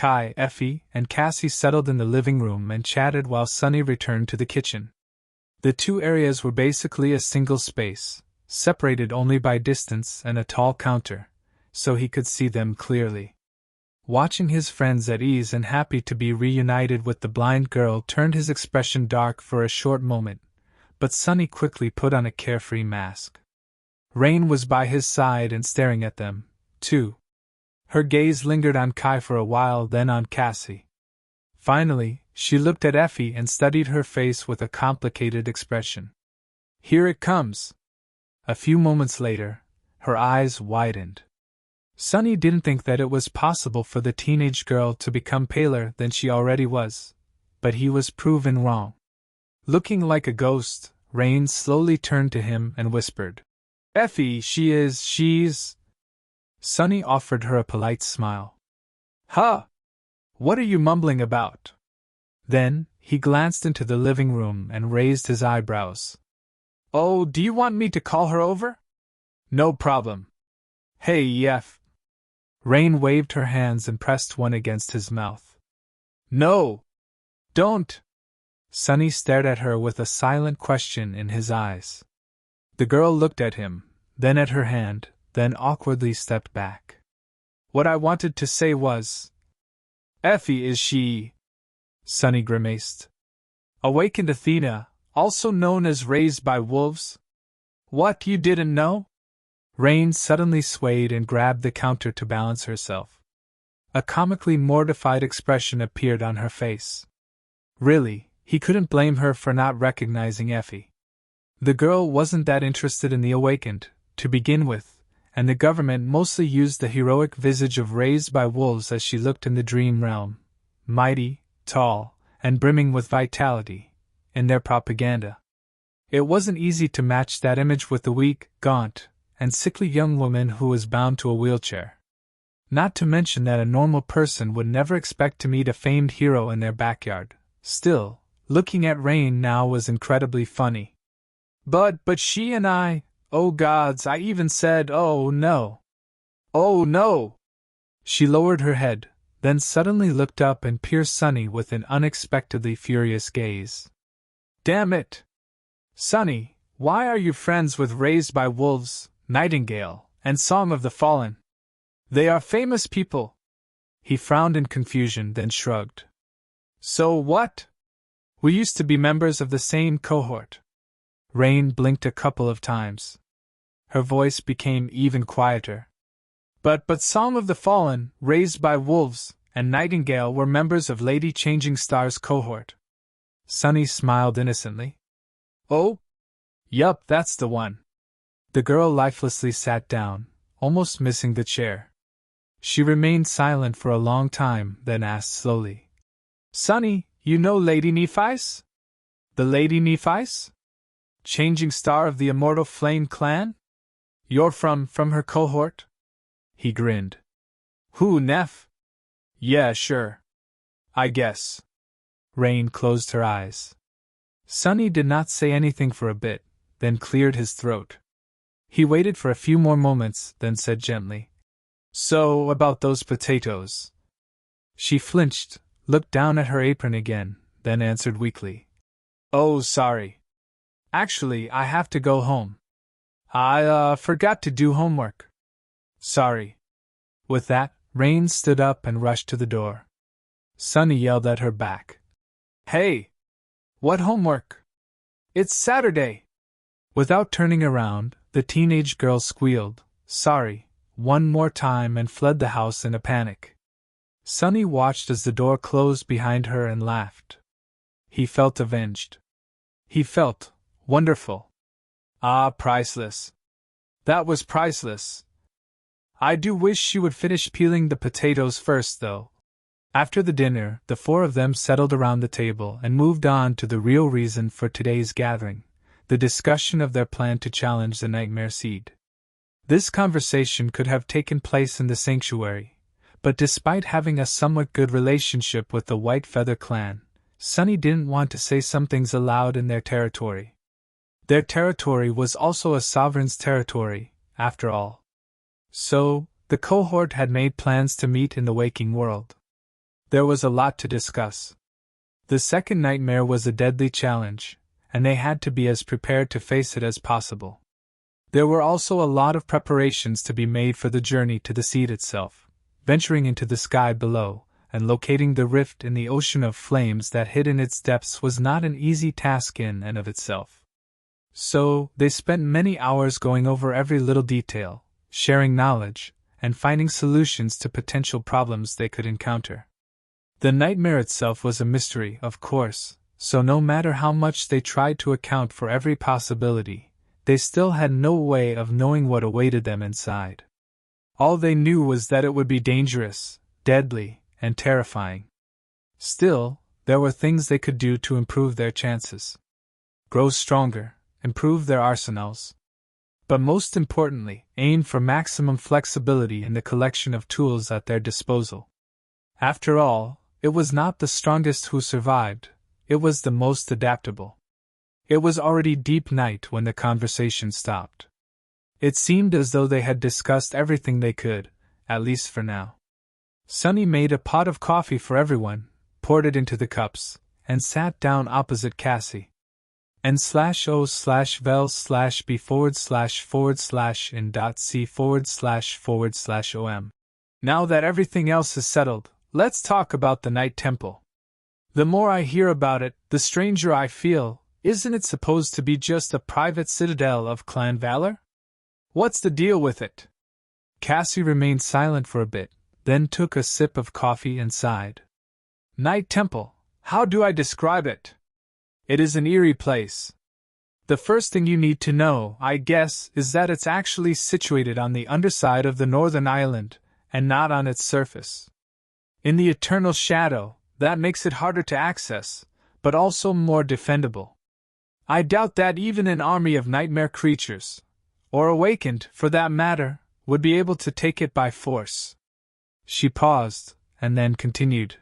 Kai, Effie, and Cassie settled in the living room and chatted while Sunny returned to the kitchen. The two areas were basically a single space, separated only by distance and a tall counter, so he could see them clearly. Watching his friends at ease and happy to be reunited with the blind girl turned his expression dark for a short moment, but Sunny quickly put on a carefree mask. Rain was by his side and staring at them, too. Her gaze lingered on Kai for a while, then on Cassie. Finally, she looked at Effie and studied her face with a complicated expression. "Here it comes." A few moments later, her eyes widened. Sunny didn't think that it was possible for the teenage girl to become paler than she already was, but he was proven wrong. Looking like a ghost, Rain slowly turned to him and whispered, "Effie, she's…" Sunny offered her a polite smile. "Huh? What are you mumbling about?" Then, he glanced into the living room and raised his eyebrows. "Oh, do you want me to call her over?" "No problem. Hey, Eff." Rain waved her hands and pressed one against his mouth. "No! Don't!" Sunny stared at her with a silent question in his eyes. The girl looked at him, then at her hand, then awkwardly stepped back. "What I wanted to say was… Effie, is she…" Sunny grimaced. "Awakened Athena, also known as Raised by Wolves? What, you didn't know?" Rain suddenly swayed and grabbed the counter to balance herself. A comically mortified expression appeared on her face. Really, he couldn't blame her for not recognizing Effie. The girl wasn't that interested in the Awakened, to begin with, and the government mostly used the heroic visage of Raised by Wolves as she looked in the dream realm, mighty, tall, and brimming with vitality, in their propaganda. It wasn't easy to match that image with the weak, gaunt, and sickly young woman who was bound to a wheelchair. Not to mention that a normal person would never expect to meet a famed hero in their backyard. Still, looking at Rain now was incredibly funny. But she and I… Oh gods, I even said, oh no! Oh no!" She lowered her head, then suddenly looked up and pierced Sunny with an unexpectedly furious gaze. "Damn it! Sunny, why are you friends with Raised by Wolves, Nightingale, and Song of the Fallen? They are famous people." He frowned in confusion, then shrugged. "So what? We used to be members of the same cohort." Rain blinked a couple of times. Her voice became even quieter. But Song of the Fallen, Raised by Wolves, and Nightingale were members of Lady Changing Star's cohort." Sunny smiled innocently. "Oh? Yup, that's the one." The girl lifelessly sat down, almost missing the chair. She remained silent for a long time, then asked slowly, "Sunny, you know Lady Nephice? The Lady Nephice? Changing Star of the Immortal Flame Clan? You're from her cohort?" He grinned. "Who, Neph? Yeah, sure. I guess." Rain closed her eyes. Sunny did not say anything for a bit, then cleared his throat. He waited for a few more moments, then said gently, "So, about those potatoes." She flinched, looked down at her apron again, then answered weakly, "Oh, sorry. Actually, I have to go home. I forgot to do homework. Sorry." With that, Rain stood up and rushed to the door. Sunny yelled at her back, "Hey! What homework? It's Saturday!" Without turning around, the teenage girl squealed, "Sorry," one more time and fled the house in a panic. Sunny watched as the door closed behind her and laughed. He felt avenged. He felt wonderful. Ah, priceless. That was priceless. I do wish she would finish peeling the potatoes first, though. After the dinner, the four of them settled around the table and moved on to the real reason for today's gathering, the discussion of their plan to challenge the Nightmare Seed. This conversation could have taken place in the sanctuary, but despite having a somewhat good relationship with the White Feather clan, Sunny didn't want to say some things aloud in their territory. Their territory was also a sovereign's territory, after all. So, the cohort had made plans to meet in the waking world. There was a lot to discuss. The second nightmare was a deadly challenge, and they had to be as prepared to face it as possible. There were also a lot of preparations to be made for the journey to the seat itself, venturing into the sky below, and locating the rift in the ocean of flames that hid in its depths was not an easy task in and of itself. So, they spent many hours going over every little detail, sharing knowledge, and finding solutions to potential problems they could encounter. The nightmare itself was a mystery, of course, so no matter how much they tried to account for every possibility, they still had no way of knowing what awaited them inside. All they knew was that it would be dangerous, deadly, and terrifying. Still, there were things they could do to improve their chances. Grow stronger, improve their arsenals. But most importantly, aim for maximum flexibility in the collection of tools at their disposal. After all, it was not the strongest who survived, it was the most adaptable. It was already deep night when the conversation stopped. It seemed as though they had discussed everything they could, at least for now. Sunny made a pot of coffee for everyone, poured it into the cups, and sat down opposite Cassie. N/O/vel/b/in.c/om. Now that everything else is settled, let's talk about the Night Temple. The more I hear about it, the stranger I feel. Isn't it supposed to be just a private citadel of Clan Valor? What's the deal with it? Cassie remained silent for a bit, then took a sip of coffee and sighed. Night Temple, how do I describe it? It is an eerie place. The first thing you need to know, I guess, is that it's actually situated on the underside of the northern island, and not on its surface. In the eternal shadow, that makes it harder to access, but also more defendable. I doubt that even an army of nightmare creatures, or awakened, for that matter, would be able to take it by force. She paused, and then continued.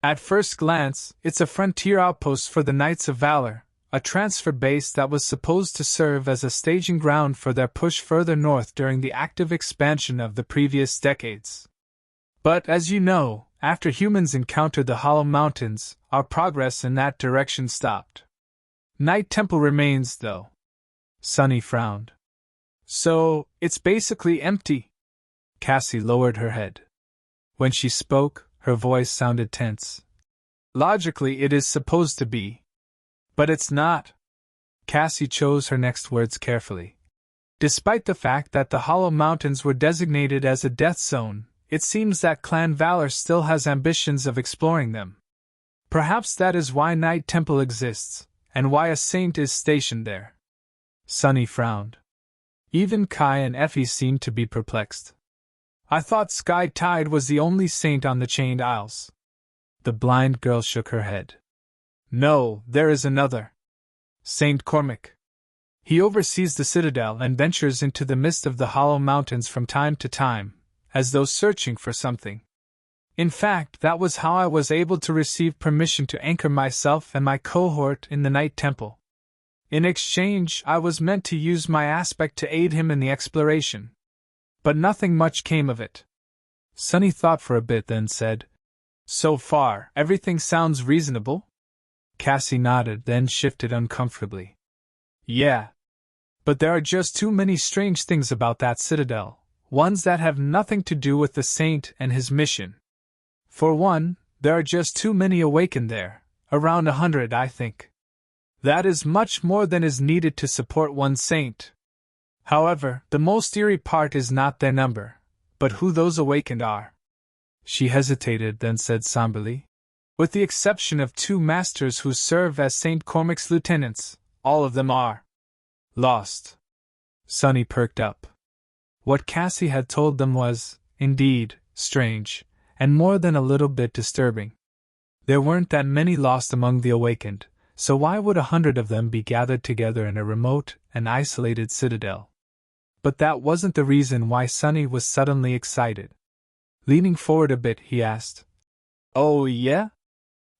At first glance, it's a frontier outpost for the Knights of Valor, a transfer base that was supposed to serve as a staging ground for their push further north during the active expansion of the previous decades. But as you know, after humans encountered the Hollow Mountains, our progress in that direction stopped. Night Temple remains, though. Sunny frowned. So, it's basically empty. Cassie lowered her head. When she spoke, her voice sounded tense. Logically, it is supposed to be. But it's not. Cassie chose her next words carefully. Despite the fact that the Hollow Mountains were designated as a death zone, it seems that Clan Valor still has ambitions of exploring them. Perhaps that is why Night Temple exists, and why a saint is stationed there. Sunny frowned. Even Kai and Effie seemed to be perplexed. I thought Sky Tide was the only saint on the Chained Isles. The blind girl shook her head. No, there is another. Saint Cormac. He oversees the citadel and ventures into the midst of the Hollow Mountains from time to time, as though searching for something. In fact, that was how I was able to receive permission to anchor myself and my cohort in the Night Temple. In exchange, I was meant to use my aspect to aid him in the exploration. But nothing much came of it. Sunny thought for a bit, then said, So far, everything sounds reasonable? Cassie nodded, then shifted uncomfortably. Yeah. But there are just too many strange things about that citadel, ones that have nothing to do with the saint and his mission. For one, there are just too many awakened there, around 100, I think. That is much more than is needed to support one saint. However, the most eerie part is not their number, but who those awakened are. She hesitated, then said somberly, With the exception of 2 masters who serve as St. Cormac's lieutenants, all of them are lost. Sunny perked up. What Cassie had told them was, indeed, strange, and more than a little bit disturbing. There weren't that many lost among the awakened, so why would 100 of them be gathered together in a remote and isolated citadel? But that wasn't the reason why Sunny was suddenly excited. Leaning forward a bit, he asked, Oh, yeah?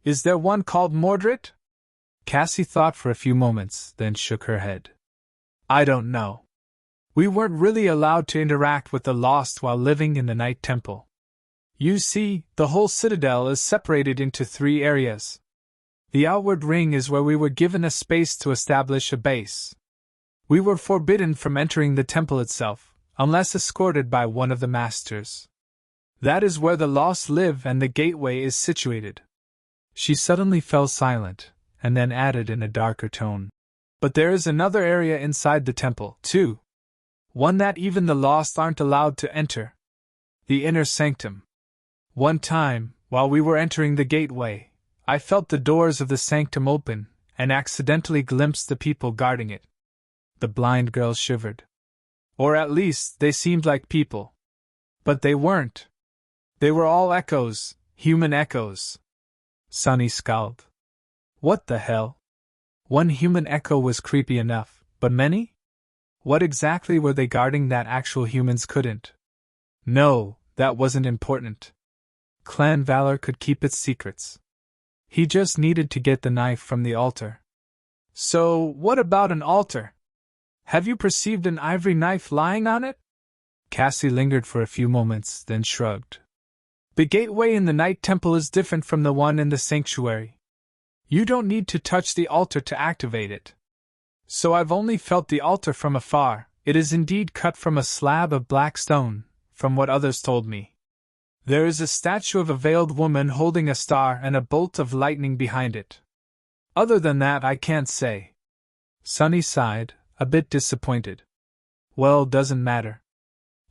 Is there one called Mordred? Cassie thought for a few moments, then shook her head. I don't know. We weren't really allowed to interact with the lost while living in the Night Temple. You see, the whole citadel is separated into 3 areas. The outward ring is where we were given a space to establish a base. We were forbidden from entering the temple itself, unless escorted by one of the masters. That is where the lost live and the gateway is situated. She suddenly fell silent, and then added in a darker tone. But there is another area inside the temple, too. One that even the lost aren't allowed to enter. The inner sanctum. One time, while we were entering the gateway, I felt the doors of the sanctum open, and accidentally glimpsed the people guarding it. The blind girl shivered. Or at least, they seemed like people. But they weren't. They were all echoes, human echoes. Sunny scowled. What the hell? One human echo was creepy enough, but many? What exactly were they guarding that actual humans couldn't? No, that wasn't important. Clan Valor could keep its secrets. He just needed to get the knife from the altar. So, what about an altar? Have you perceived an ivory knife lying on it? Cassie lingered for a few moments, then shrugged. The gateway in the Night Temple is different from the one in the sanctuary. You don't need to touch the altar to activate it. So I've only felt the altar from afar. It is indeed cut from a slab of black stone, from what others told me. There is a statue of a veiled woman holding a star and a bolt of lightning behind it. Other than that, I can't say. Sunny sighed, a bit disappointed. Well, doesn't matter.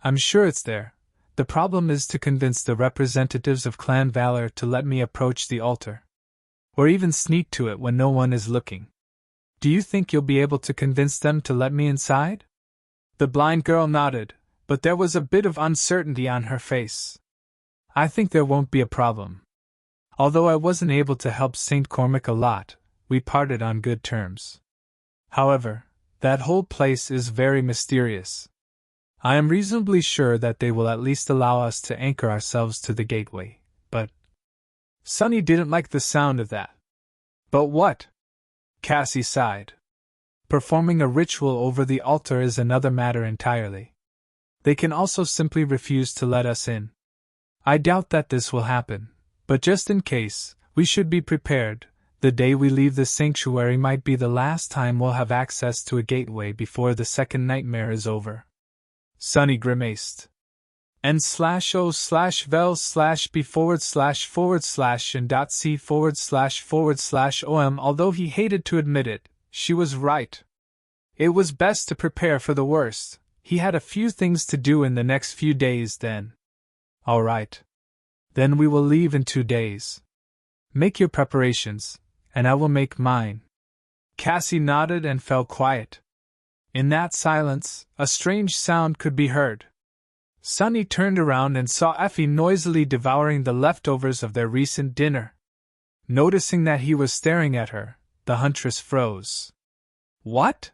I'm sure it's there. The problem is to convince the representatives of Clan Valor to let me approach the altar. Or even sneak to it when no one is looking. Do you think you'll be able to convince them to let me inside? The blind girl nodded, but there was a bit of uncertainty on her face. I think there won't be a problem. Although I wasn't able to help St. Cormac a lot, we parted on good terms. However, that whole place is very mysterious. I am reasonably sure that they will at least allow us to anchor ourselves to the gateway, but… Sunny didn't like the sound of that. But what? Cassie sighed. Performing a ritual over the altar is another matter entirely. They can also simply refuse to let us in. I doubt that this will happen, but just in case, we should be prepared. The day we leave the sanctuary might be the last time we'll have access to a gateway before the second nightmare is over. Sunny grimaced. n/o/vel/b/and.c//and.c//om. Although he hated to admit it, she was right. It was best to prepare for the worst. He had a few things to do in the next few days then. All right. Then we will leave in 2 days. Make your preparations, and I will make mine. Cassie nodded and fell quiet. In that silence, a strange sound could be heard. Sunny turned around and saw Effie noisily devouring the leftovers of their recent dinner. Noticing that he was staring at her, the huntress froze. What?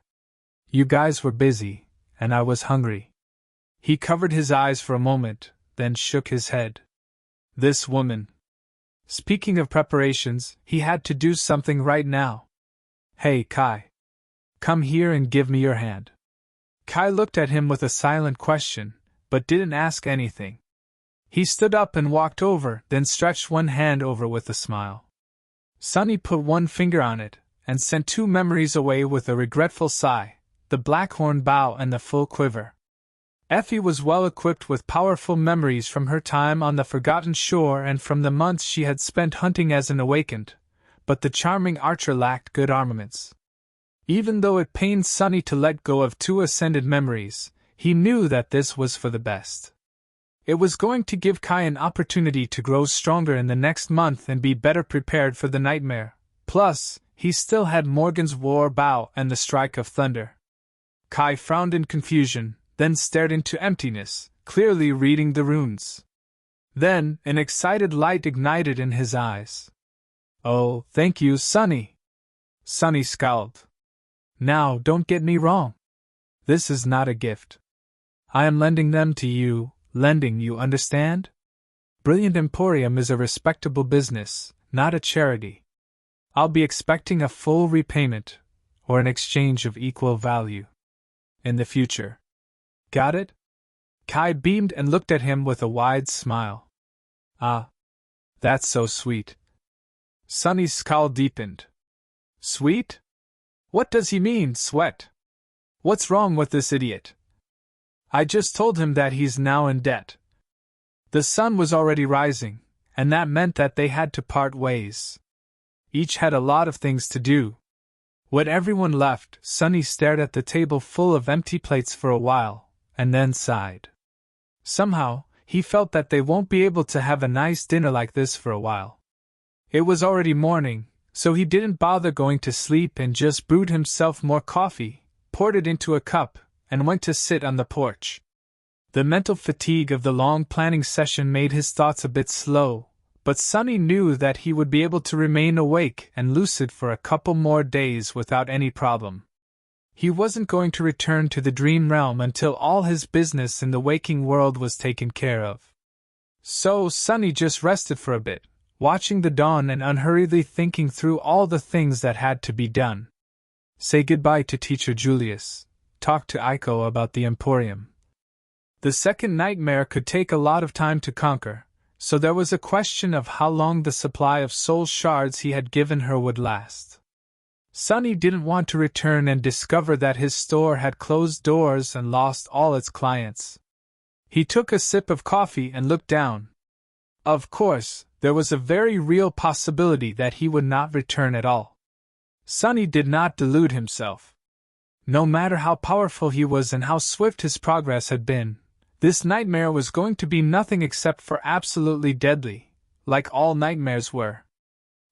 You guys were busy, and I was hungry. He covered his eyes for a moment, then shook his head. This woman. Speaking of preparations, he had to do something right now. Hey, Kai. Come here and give me your hand. Kai looked at him with a silent question, but didn't ask anything. He stood up and walked over, then stretched one hand over with a smile. Sunny put one finger on it, and sent 2 memories away with a regretful sigh, the Blackhorn bow and the full quiver. Effie was well equipped with powerful memories from her time on the Forgotten Shore and from the months she had spent hunting as an awakened, but the charming archer lacked good armaments. Even though it pained Sunny to let go of 2 ascended memories, he knew that this was for the best. It was going to give Kai an opportunity to grow stronger in the next month and be better prepared for the nightmare. Plus, he still had Morgan's war bow and the strike of thunder. Kai frowned in confusion, then stared into emptiness, clearly reading the runes. Then, an excited light ignited in his eyes. Oh, thank you, Sunny. Sunny scowled. Now, don't get me wrong. This is not a gift. I am lending them to you, lending, you understand? Brilliant Emporium is a respectable business, not a charity. I'll be expecting a full repayment, or an exchange of equal value. In the future. Got it? Kai beamed and looked at him with a wide smile. Ah, that's so sweet. Sunny's scowl deepened. Sweet? What does he mean, sweat? What's wrong with this idiot? I just told him that he's now in debt. The sun was already rising, and that meant that they had to part ways. Each had a lot of things to do. When everyone left, Sunny stared at the table full of empty plates for a while, and then sighed. Somehow, he felt that they won't be able to have a nice dinner like this for a while. It was already morning, so he didn't bother going to sleep and just brewed himself more coffee, poured it into a cup, and went to sit on the porch. The mental fatigue of the long planning session made his thoughts a bit slow, but Sunny knew that he would be able to remain awake and lucid for a couple more days without any problem. He wasn't going to return to the dream realm until all his business in the waking world was taken care of. So Sunny just rested for a bit, watching the dawn and unhurriedly thinking through all the things that had to be done. Say goodbye to Teacher Julius. Talk to Aiko about the Emporium. The second nightmare could take a lot of time to conquer, so there was a question of how long the supply of soul shards he had given her would last. Sunny didn't want to return and discover that his store had closed doors and lost all its clients. He took a sip of coffee and looked down. Of course, there was a very real possibility that he would not return at all. Sunny did not delude himself. No matter how powerful he was and how swift his progress had been, this nightmare was going to be nothing except for absolutely deadly, like all nightmares were.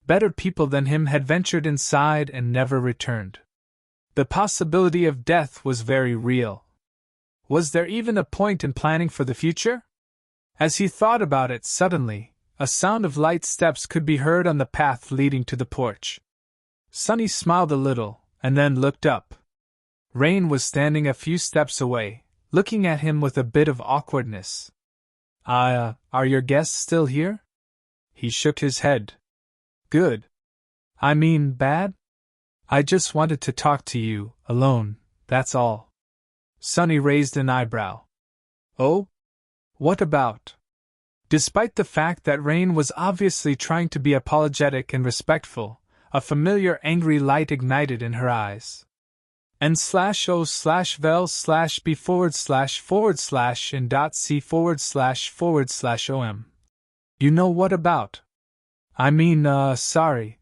Better people than him had ventured inside and never returned. The possibility of death was very real. Was there even a point in planning for the future? As he thought about it, suddenly, a sound of light steps could be heard on the path leading to the porch. Sunny smiled a little, and then looked up. Rain was standing a few steps away, looking at him with a bit of awkwardness. Are your guests still here? He shook his head. Good. I mean, bad? I just wanted to talk to you, alone, that's all. Sunny raised an eyebrow. Oh? What about? Despite the fact that Rain was obviously trying to be apologetic and respectful, a familiar angry light ignited in her eyes. n/o/vel/b//in.c//om. You know what about? I mean, sorry.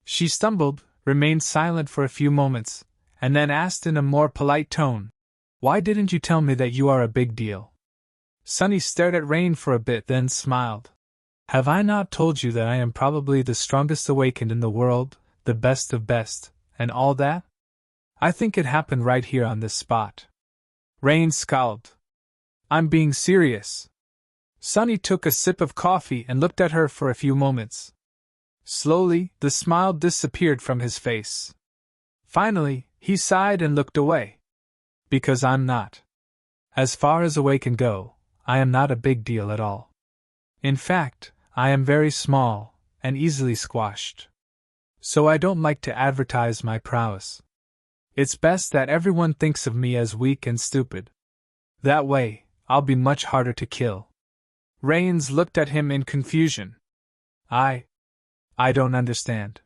She stumbled, remained silent for a few moments, and then asked in a more polite tone, Why didn't you tell me that you are a big deal? Sunny stared at Rain for a bit, then smiled. Have I not told you that I am probably the strongest awakened in the world, the best of best, and all that? I think it happened right here on this spot. Rain scowled. I'm being serious. Sunny took a sip of coffee and looked at her for a few moments. Slowly, the smile disappeared from his face. Finally, he sighed and looked away. Because I'm not. As far as awakened go, I am not a big deal at all. In fact, I am very small, and easily squashed. So I don't like to advertise my prowess. It's best that everyone thinks of me as weak and stupid. That way, I'll be much harder to kill. Rains looked at him in confusion. I don't understand.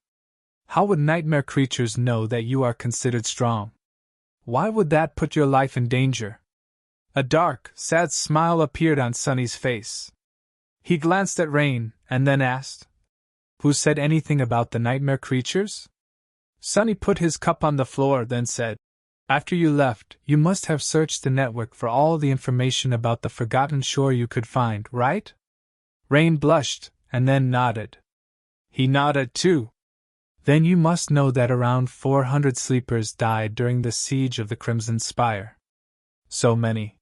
How would nightmare creatures know that you are considered strong? Why would that put your life in danger? A dark, sad smile appeared on Sunny's face. He glanced at Rain, and then asked, Who said anything about the nightmare creatures? Sunny put his cup on the floor, then said, After you left, you must have searched the network for all the information about the Forgotten Shore you could find, right? Rain blushed, and then nodded. He nodded too. Then you must know that around 400 sleepers died during the siege of the Crimson Spire. So many.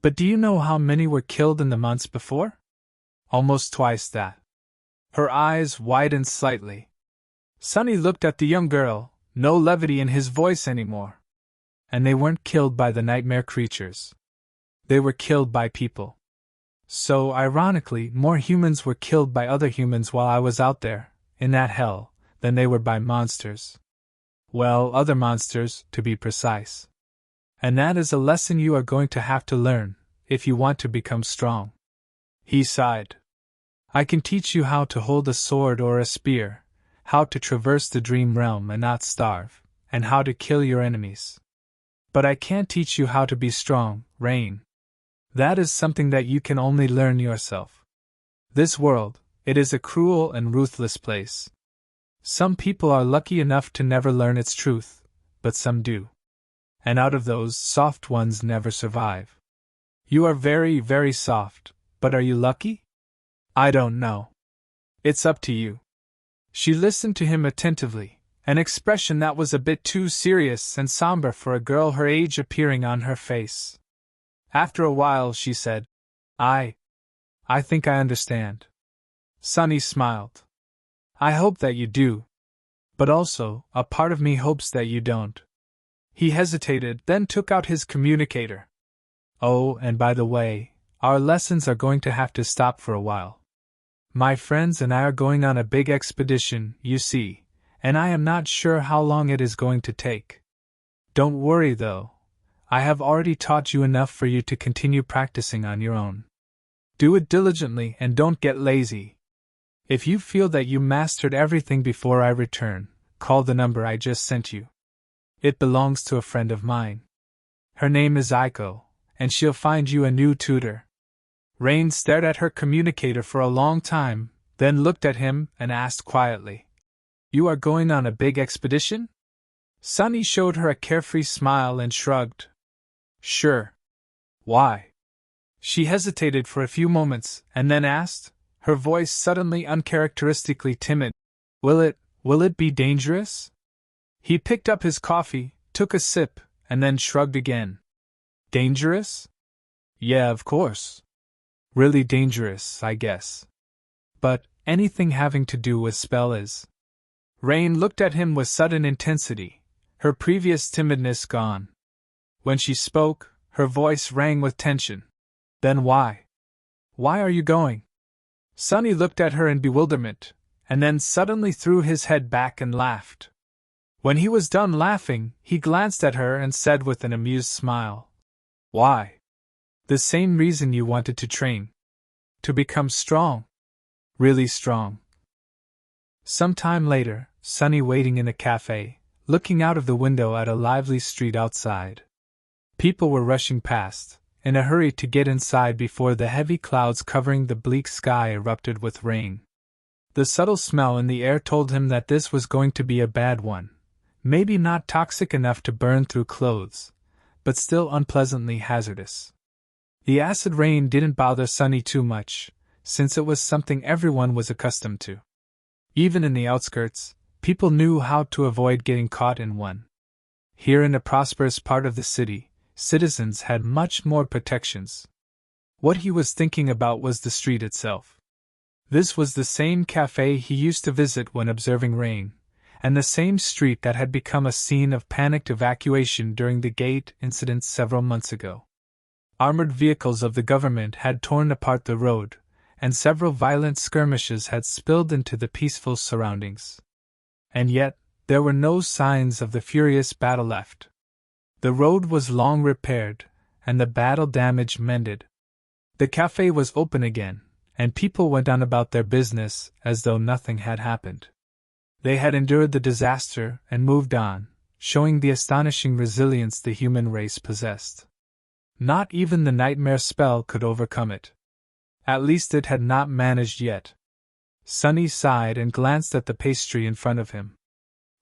But do you know how many were killed in the months before? Almost twice that. Her eyes widened slightly. Sunny looked at the young girl, no levity in his voice anymore. And they weren't killed by the nightmare creatures. They were killed by people. So, ironically, more humans were killed by other humans while I was out there, in that hell, than they were by monsters. Well, other monsters, to be precise. And that is a lesson you are going to have to learn, if you want to become strong. He sighed. I can teach you how to hold a sword or a spear, how to traverse the dream realm and not starve, and how to kill your enemies. But I can't teach you how to be strong, Rain. That is something that you can only learn yourself. This world, it is a cruel and ruthless place. Some people are lucky enough to never learn its truth, but some do. And out of those, soft ones never survive. You are very, very soft, but are you lucky? I don't know. It's up to you. She listened to him attentively, an expression that was a bit too serious and somber for a girl her age appearing on her face. After a while she said, I think I understand. Sunny smiled. I hope that you do. But also, a part of me hopes that you don't. He hesitated, then took out his communicator. Oh, and by the way, our lessons are going to have to stop for a while. My friends and I are going on a big expedition, you see, and I am not sure how long it is going to take. Don't worry though. I have already taught you enough for you to continue practicing on your own. Do it diligently and don't get lazy. If you feel that you mastered everything before I return, call the number I just sent you. It belongs to a friend of mine. Her name is Aiko, and she'll find you a new tutor. Rain stared at her communicator for a long time, then looked at him and asked quietly, You are going on a big expedition? Sunny showed her a carefree smile and shrugged. Sure. Why? She hesitated for a few moments and then asked, her voice suddenly uncharacteristically timid, Will it be dangerous? He picked up his coffee, took a sip, and then shrugged again. Dangerous? Yeah, of course. Really dangerous, I guess. But anything having to do with spell is. Rain looked at him with sudden intensity, her previous timidness gone. When she spoke, her voice rang with tension. Then why? Why are you going? Sunny looked at her in bewilderment, and then suddenly threw his head back and laughed. When he was done laughing, he glanced at her and said with an amused smile, Why? The same reason you wanted to train. To become strong. Really strong. Some time later, Sunny waiting in a cafe, looking out of the window at a lively street outside. People were rushing past, in a hurry to get inside before the heavy clouds covering the bleak sky erupted with rain. The subtle smell in the air told him that this was going to be a bad one, maybe not toxic enough to burn through clothes, but still unpleasantly hazardous. The acid rain didn't bother Sunny too much, since it was something everyone was accustomed to. Even in the outskirts, people knew how to avoid getting caught in one. Here in a prosperous part of the city, citizens had much more protections. What he was thinking about was the street itself. This was the same cafe he used to visit when observing rain, and the same street that had become a scene of panicked evacuation during the gate incident several months ago. Armored vehicles of the government had torn apart the road, and several violent skirmishes had spilled into the peaceful surroundings. And yet, there were no signs of the furious battle left. The road was long repaired, and the battle damage mended. The cafe was open again, and people went on about their business as though nothing had happened. They had endured the disaster and moved on, showing the astonishing resilience the human race possessed. Not even the nightmare spell could overcome it. At least it had not managed yet. Sunny sighed and glanced at the pastry in front of him.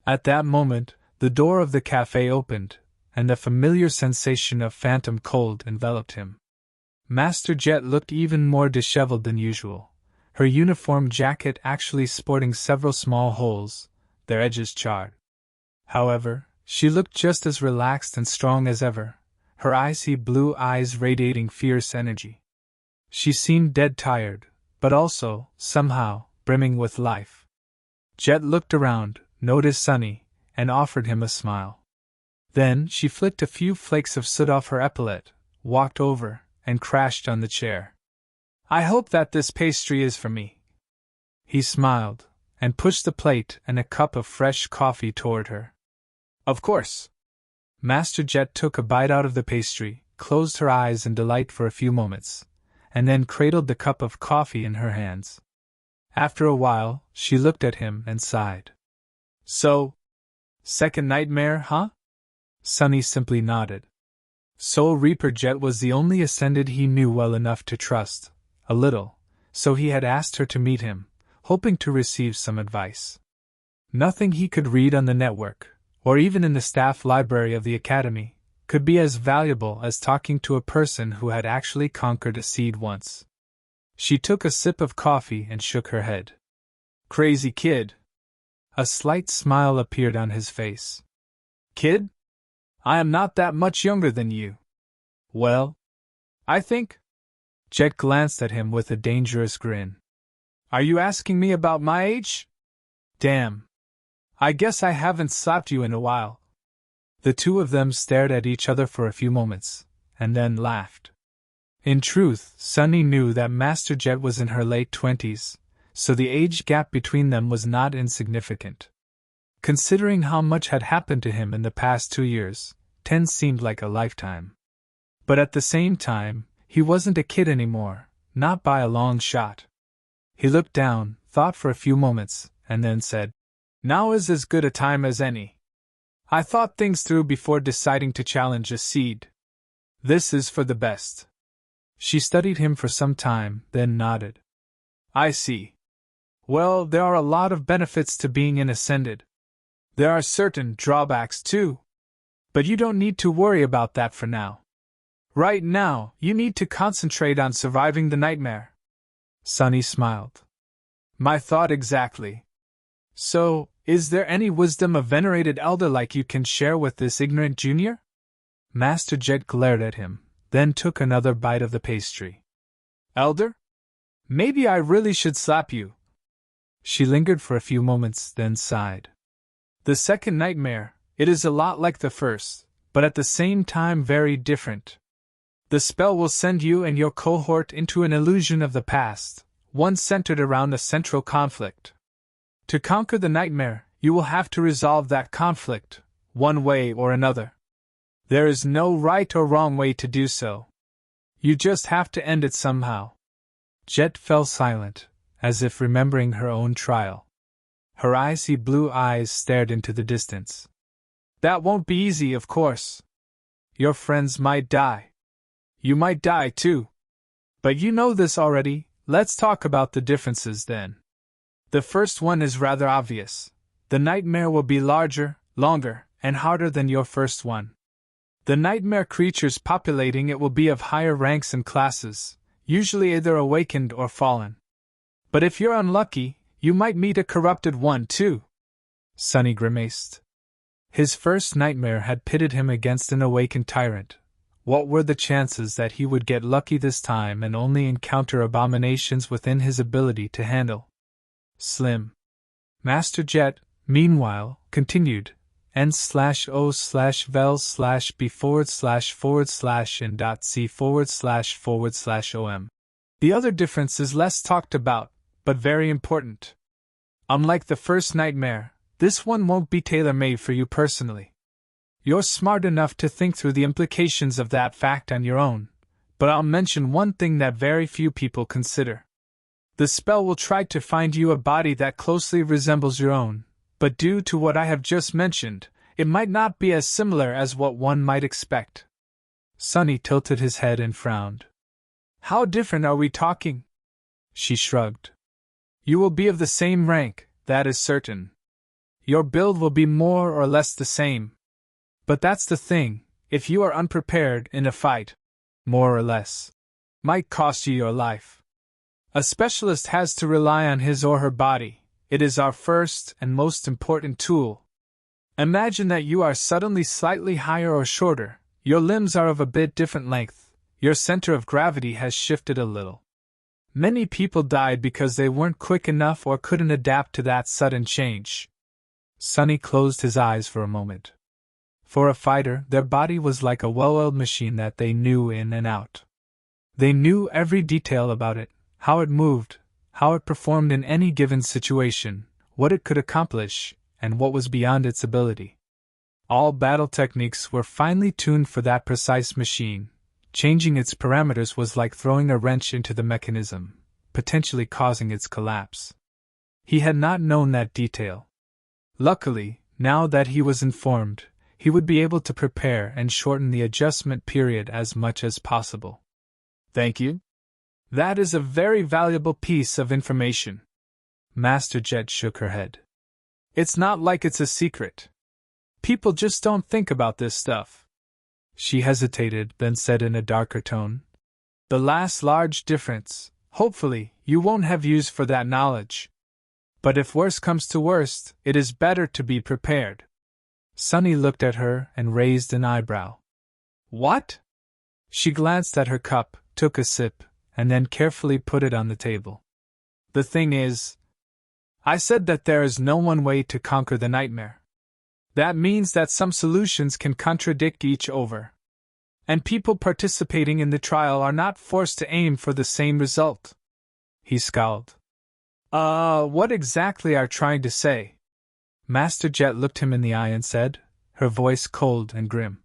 At that moment, the door of the cafe opened, and the familiar sensation of phantom cold enveloped him. Master Jet looked even more disheveled than usual, her uniform jacket actually sporting several small holes, their edges charred. However, she looked just as relaxed and strong as ever, her icy blue eyes radiating fierce energy. She seemed dead tired, but also, somehow, brimming with life. Jet looked around, noticed Sunny, and offered him a smile. Then she flicked a few flakes of soot off her epaulette, walked over, and crashed on the chair. I hope that this pastry is for me. He smiled, and pushed the plate and a cup of fresh coffee toward her. Of course. Master Jet took a bite out of the pastry, closed her eyes in delight for a few moments, and then cradled the cup of coffee in her hands. After a while, she looked at him and sighed. So, second nightmare, huh? Sunny simply nodded. Soul Reaper Jet was the only Ascended he knew well enough to trust, a little, so he had asked her to meet him, hoping to receive some advice. Nothing he could read on the network, or even in the staff library of the Academy, could be as valuable as talking to a person who had actually conquered a seed once. She took a sip of coffee and shook her head. Crazy kid. A slight smile appeared on his face. Kid? I am not that much younger than you. Well, I think. Jet glanced at him with a dangerous grin. Are you asking me about my age? Damn. I guess I haven't slapped you in a while. The two of them stared at each other for a few moments, and then laughed. In truth, Sunny knew that Master Jet was in her late 20s, so the age gap between them was not insignificant. Considering how much had happened to him in the past 2 years, 10 seemed like a lifetime. But at the same time, he wasn't a kid anymore, not by a long shot. He looked down, thought for a few moments, and then said, Now is as good a time as any. I thought things through before deciding to challenge a seed. This is for the best. She studied him for some time, then nodded. I see. Well, there are a lot of benefits to being an Ascended. There are certain drawbacks too. But you don't need to worry about that for now. Right now, you need to concentrate on surviving the nightmare. Sunny smiled. My thought exactly. So, is there any wisdom a venerated elder like you can share with this ignorant junior? Master Jet glared at him, then took another bite of the pastry. Elder? Maybe I really should slap you. She lingered for a few moments, then sighed. The second nightmare, it is a lot like the first, but at the same time very different. The spell will send you and your cohort into an illusion of the past, one centered around a central conflict. To conquer the nightmare, you will have to resolve that conflict, one way or another. There is no right or wrong way to do so. You just have to end it somehow. Jet fell silent, as if remembering her own trial. Her icy blue eyes stared into the distance. That won't be easy, of course. Your friends might die. You might die too. But you know this already, let's talk about the differences then. The first one is rather obvious. The nightmare will be larger, longer, and harder than your first one. The nightmare creatures populating it will be of higher ranks and classes, usually either awakened or fallen. But if you're unlucky, you might meet a corrupted one too. Sunny grimaced. His first nightmare had pitted him against an awakened tyrant. What were the chances that he would get lucky this time and only encounter abominations within his ability to handle? Slim. Master Jet, meanwhile, continued, n/o/vel/b/and.c/om. The other difference is less talked about, but very important. Unlike the first nightmare, this one won't be tailor-made for you personally. You're smart enough to think through the implications of that fact on your own, but I'll mention one thing that very few people consider. The spell will try to find you a body that closely resembles your own, but due to what I have just mentioned, it might not be as similar as what one might expect. Sunny tilted his head and frowned. How different are we talking? She shrugged. You will be of the same rank, that is certain. Your build will be more or less the same. But that's the thing, if you are unprepared in a fight, more or less, might cost you your life. A specialist has to rely on his or her body. It is our first and most important tool. Imagine that you are suddenly slightly higher or shorter, your limbs are of a bit different length, your center of gravity has shifted a little. Many people died because they weren't quick enough or couldn't adapt to that sudden change. Sunny closed his eyes for a moment. For a fighter, their body was like a well-oiled machine that they knew in and out. They knew every detail about it, how it moved, how it performed in any given situation, what it could accomplish, and what was beyond its ability. All battle techniques were finely tuned for that precise machine. Changing its parameters was like throwing a wrench into the mechanism, potentially causing its collapse. He had not known that detail. Luckily, now that he was informed, he would be able to prepare and shorten the adjustment period as much as possible. Thank you. That is a very valuable piece of information. Master Jet shook her head. It's not like it's a secret. People just don't think about this stuff. She hesitated, then said in a darker tone. The last large difference, hopefully, you won't have use for that knowledge. But if worse comes to worst, it is better to be prepared. Sunny looked at her and raised an eyebrow. What? She glanced at her cup, took a sip, and then carefully put it on the table. The thing is, I said that there is no one way to conquer the nightmare. That means that some solutions can contradict each other. And people participating in the trial are not forced to aim for the same result. He scowled. What exactly are you trying to say? Master Jet looked him in the eye and said, her voice cold and grim.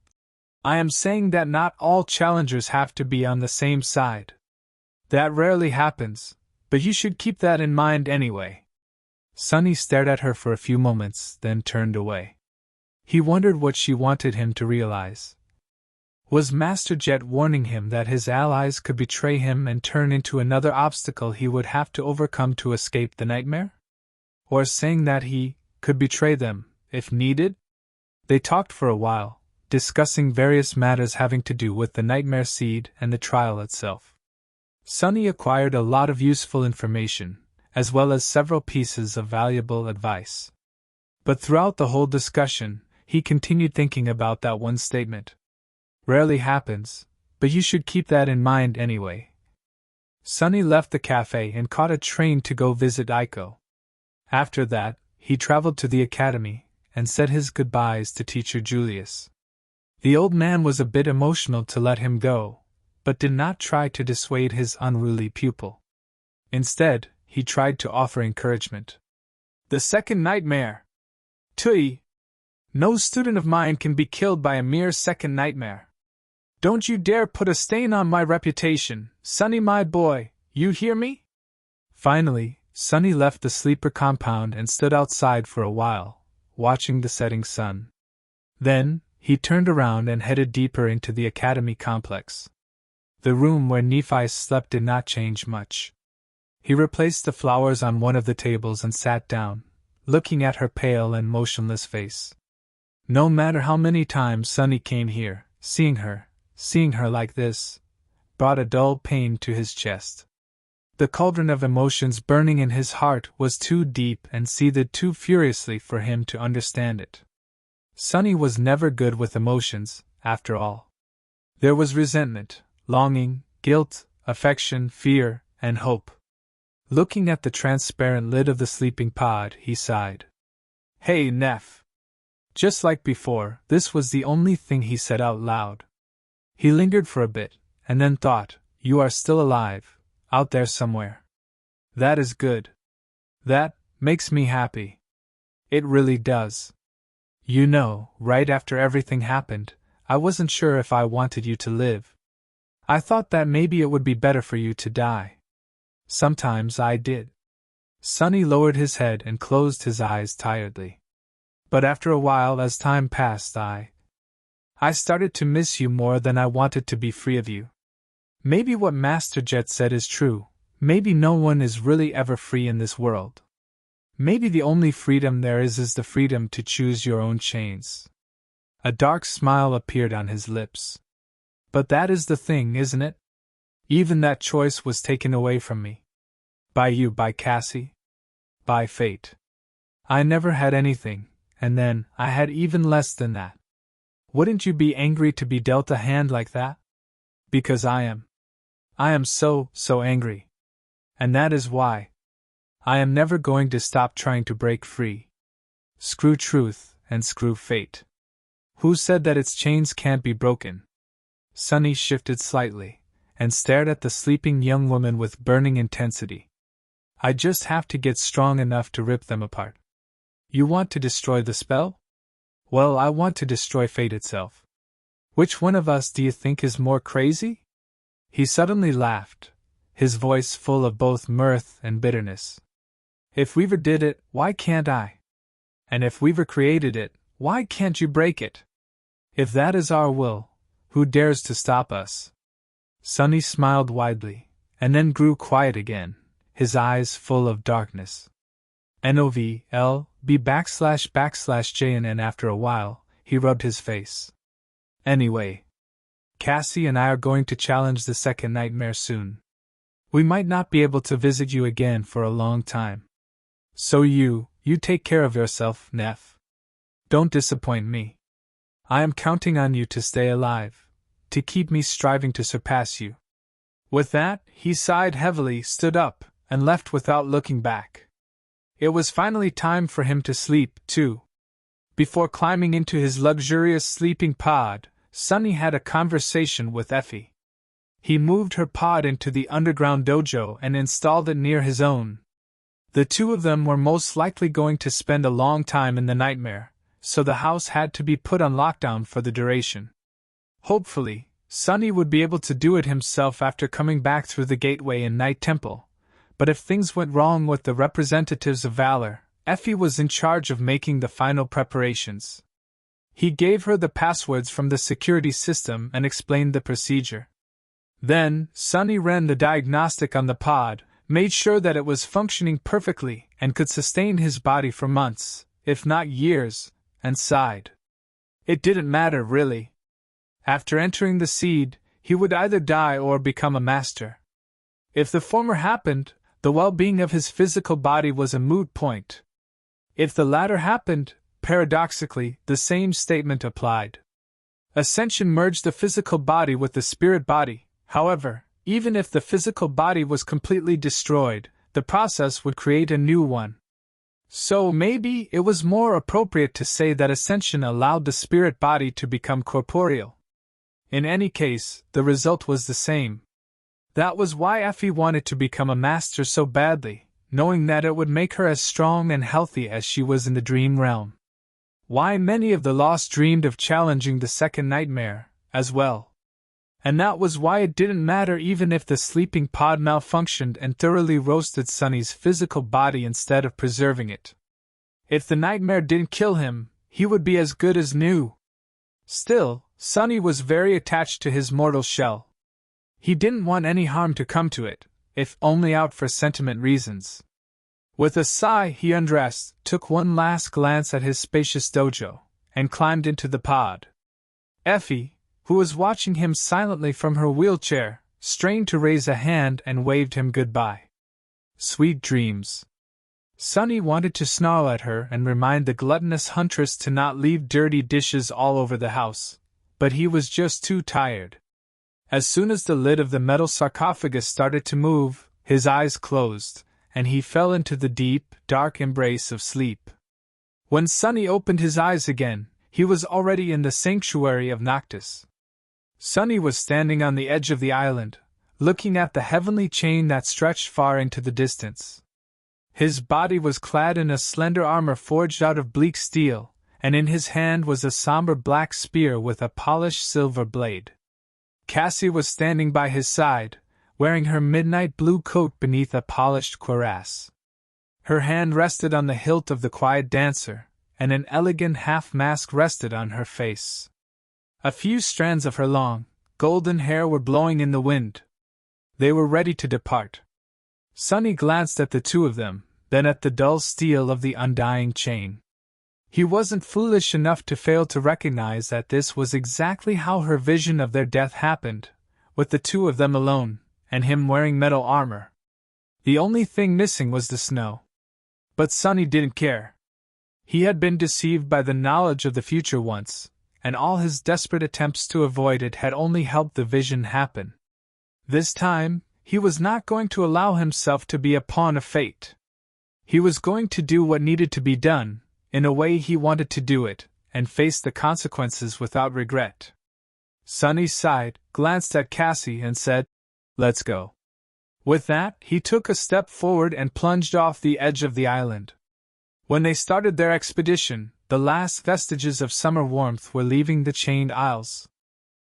I am saying that not all challengers have to be on the same side. That rarely happens, but you should keep that in mind anyway. Sunny stared at her for a few moments, then turned away. He wondered what she wanted him to realize. Was Master Jet warning him that his allies could betray him and turn into another obstacle he would have to overcome to escape the nightmare? Or saying that he could betray them, if needed? They talked for a while, discussing various matters having to do with the nightmare seed and the trial itself. Sunny acquired a lot of useful information, as well as several pieces of valuable advice. But throughout the whole discussion, he continued thinking about that one statement. Rarely happens, but you should keep that in mind anyway. Sunny left the cafe and caught a train to go visit Aiko. After that, he traveled to the academy and said his goodbyes to teacher Julius. The old man was a bit emotional to let him go, but did not try to dissuade his unruly pupil. Instead, he tried to offer encouragement. The second nightmare! Tui! No student of mine can be killed by a mere second nightmare. Don't you dare put a stain on my reputation, Sunny my boy, you hear me? Finally, Sunny left the sleeper compound and stood outside for a while, watching the setting sun. Then, he turned around and headed deeper into the academy complex. The room where Nephi slept did not change much. He replaced the flowers on one of the tables and sat down, looking at her pale and motionless face. No matter how many times Sunny came here, seeing her like this, brought a dull pain to his chest. The cauldron of emotions burning in his heart was too deep and seethed too furiously for him to understand it. Sunny was never good with emotions, after all. There was resentment, longing, guilt, affection, fear, and hope. Looking at the transparent lid of the sleeping pod, he sighed. Hey, Neph! Just like before, this was the only thing he said out loud. He lingered for a bit, and then thought, you are still alive, out there somewhere. That is good. That makes me happy. It really does. You know, right after everything happened, I wasn't sure if I wanted you to live. I thought that maybe it would be better for you to die. Sometimes I did. Sunny lowered his head and closed his eyes tiredly. But after a while, as time passed, I started to miss you more than I wanted to be free of you. Maybe what Master Jet said is true. Maybe no one is really ever free in this world. Maybe the only freedom there is the freedom to choose your own chains. A dark smile appeared on his lips. But that is the thing, isn't it? Even that choice was taken away from me. By you, by Cassie. By fate. I never had anything, and then I had even less than that. Wouldn't you be angry to be dealt a hand like that? Because I am. I am so angry. And that is why. I am never going to stop trying to break free. Screw truth and screw fate. Who said that its chains can't be broken? Sunny shifted slightly, and stared at the sleeping young woman with burning intensity. I just have to get strong enough to rip them apart. You want to destroy the spell? Well, I want to destroy fate itself. Which one of us do you think is more crazy? He suddenly laughed, his voice full of both mirth and bitterness. If Weaver did it, why can't I? And if Weaver created it, why can't you break it? If that is our will, who dares to stop us? Sunny smiled widely, and then grew quiet again, his eyes full of darkness. NOVLB \_J and after a while, he rubbed his face. Anyway, Cassie and I are going to challenge the second nightmare soon. We might not be able to visit you again for a long time. So you take care of yourself, Neff. Don't disappoint me. I am counting on you to stay alive, to keep me striving to surpass you. With that, he sighed heavily, stood up, and left without looking back. It was finally time for him to sleep, too. Before climbing into his luxurious sleeping pod, Sunny had a conversation with Effie. He moved her pod into the underground dojo and installed it near his own. The two of them were most likely going to spend a long time in the nightmare, so the house had to be put on lockdown for the duration. Hopefully, Sunny would be able to do it himself after coming back through the gateway in Night Temple, but if things went wrong with the representatives of Valor, Effie was in charge of making the final preparations. He gave her the passwords from the security system and explained the procedure. Then, Sunny ran the diagnostic on the pod, made sure that it was functioning perfectly and could sustain his body for months, if not years, and sighed. It didn't matter, really. After entering the seed, he would either die or become a master. If the former happened, the well-being of his physical body was a moot point. If the latter happened, paradoxically, the same statement applied. Ascension merged the physical body with the spirit body. However, even if the physical body was completely destroyed, the process would create a new one. So maybe it was more appropriate to say that ascension allowed the spirit body to become corporeal. In any case, the result was the same. That was why Effie wanted to become a master so badly, knowing that it would make her as strong and healthy as she was in the dream realm. Why many of the Lost dreamed of challenging the second nightmare, as well. And that was why it didn't matter even if the sleeping pod malfunctioned and thoroughly roasted Sunny's physical body instead of preserving it. If the nightmare didn't kill him, he would be as good as new. Still, Sunny was very attached to his mortal shell. He didn't want any harm to come to it, if only out for sentiment reasons. With a sigh, he undressed, took one last glance at his spacious dojo, and climbed into the pod. Effie, who was watching him silently from her wheelchair, strained to raise a hand and waved him goodbye. Sweet dreams. Sunny wanted to snarl at her and remind the gluttonous huntress to not leave dirty dishes all over the house, but he was just too tired. As soon as the lid of the metal sarcophagus started to move, his eyes closed, and he fell into the deep, dark embrace of sleep. When Sunny opened his eyes again, he was already in the sanctuary of Noctis. Sunny was standing on the edge of the island, looking at the heavenly chain that stretched far into the distance. His body was clad in a slender armor forged out of bleak steel, and in his hand was a somber black spear with a polished silver blade. Cassie was standing by his side, wearing her midnight blue coat beneath a polished cuirass. Her hand rested on the hilt of the quiet dancer, and an elegant half-mask rested on her face. A few strands of her long, golden hair were blowing in the wind. They were ready to depart. Sunny glanced at the two of them, then at the dull steel of the undying chain. He wasn't foolish enough to fail to recognize that this was exactly how her vision of their death happened, with the two of them alone, and him wearing metal armor. The only thing missing was the snow. But Sunny didn't care. He had been deceived by the knowledge of the future once, and all his desperate attempts to avoid it had only helped the vision happen. This time, he was not going to allow himself to be a pawn of fate. He was going to do what needed to be done, in a way he wanted to do it, and face the consequences without regret. Sunny sighed, glanced at Cassie and said, "Let's go." With that, he took a step forward and plunged off the edge of the island. When they started their expedition, the last vestiges of summer warmth were leaving the Chained Isles.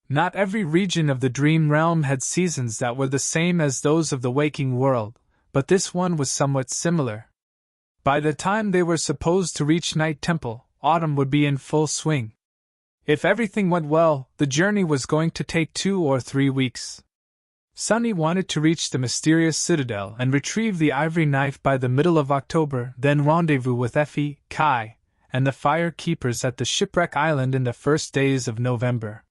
Not every region of the dream realm had seasons that were the same as those of the waking world, but this one was somewhat similar. By the time they were supposed to reach Night Temple, autumn would be in full swing. If everything went well, the journey was going to take 2 or 3 weeks. Sunny wanted to reach the mysterious citadel and retrieve the ivory knife by the middle of October, then rendezvous with Effie, Kai, and the fire keepers at the shipwreck island in the first days of November.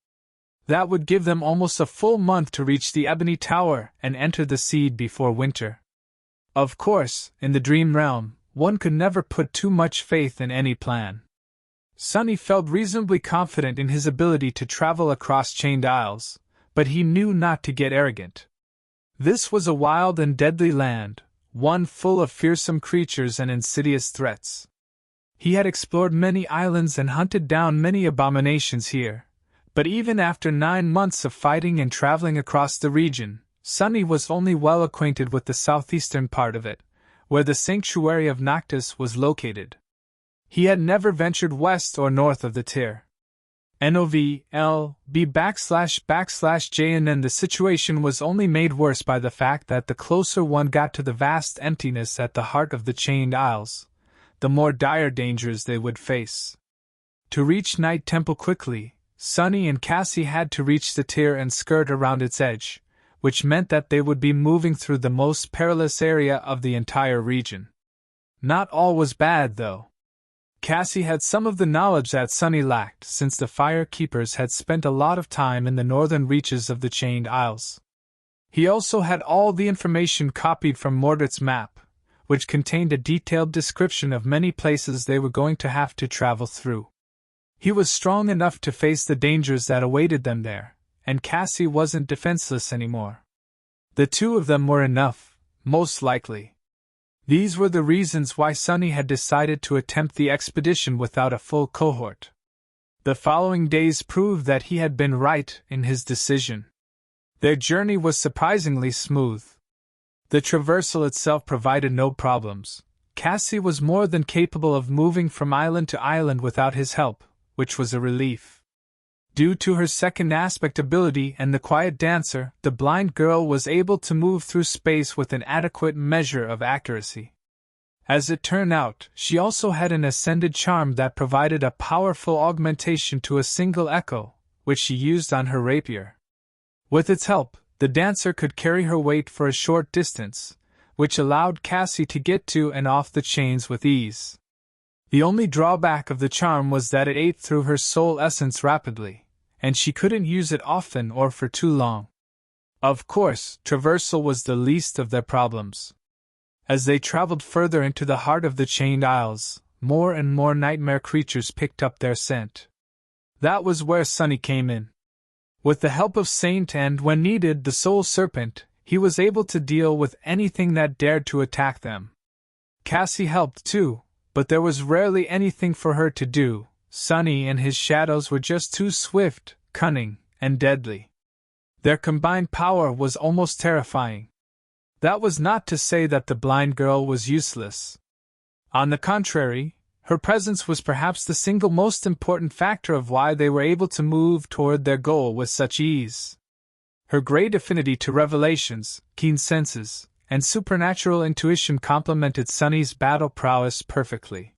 That would give them almost a full month to reach the Ebony Tower and enter the Seed before winter. Of course, in the dream realm, one could never put too much faith in any plan. Sunny felt reasonably confident in his ability to travel across Chained Isles, but he knew not to get arrogant. This was a wild and deadly land, one full of fearsome creatures and insidious threats. He had explored many islands and hunted down many abominations here, but even after 9 months of fighting and traveling across the region, Sunny was only well acquainted with the southeastern part of it, where the sanctuary of Noctis was located. He had never ventured west or north of the Tyr. NOVLB /J, and then the situation was only made worse by the fact that the closer one got to the vast emptiness at the heart of the Chained Isles, the more dire dangers they would face. To reach Night Temple quickly, Sunny and Cassie had to reach the Tyr and skirt around its edge, which meant that they would be moving through the most perilous area of the entire region. Not all was bad, though. Cassie had some of the knowledge that Sunny lacked, since the Fire Keepers had spent a lot of time in the northern reaches of the Chained Isles. He also had all the information copied from Mordred's map, which contained a detailed description of many places they were going to have to travel through. He was strong enough to face the dangers that awaited them there, and Cassie wasn't defenseless anymore. The two of them were enough, most likely. These were the reasons why Sunny had decided to attempt the expedition without a full cohort. The following days proved that he had been right in his decision. Their journey was surprisingly smooth. The traversal itself provided no problems. Cassie was more than capable of moving from island to island without his help, which was a relief. Due to her second aspect ability and the quiet dancer, the blind girl was able to move through space with an adequate measure of accuracy. As it turned out, she also had an ascended charm that provided a powerful augmentation to a single echo, which she used on her rapier. With its help, the dancer could carry her weight for a short distance, which allowed Cassie to get to and off the chains with ease. The only drawback of the charm was that it ate through her soul essence rapidly, and she couldn't use it often or for too long. Of course, traversal was the least of their problems. As they traveled further into the heart of the Chained Isles, more and more nightmare creatures picked up their scent. That was where Sunny came in. With the help of Saint and, when needed, the Soul Serpent, he was able to deal with anything that dared to attack them. Cassie helped too, but there was rarely anything for her to do. Sunny and his shadows were just too swift, cunning, and deadly. Their combined power was almost terrifying. That was not to say that the blind girl was useless. On the contrary, her presence was perhaps the single most important factor of why they were able to move toward their goal with such ease. Her great affinity to revelations, keen senses, and supernatural intuition complemented Sunny's battle prowess perfectly.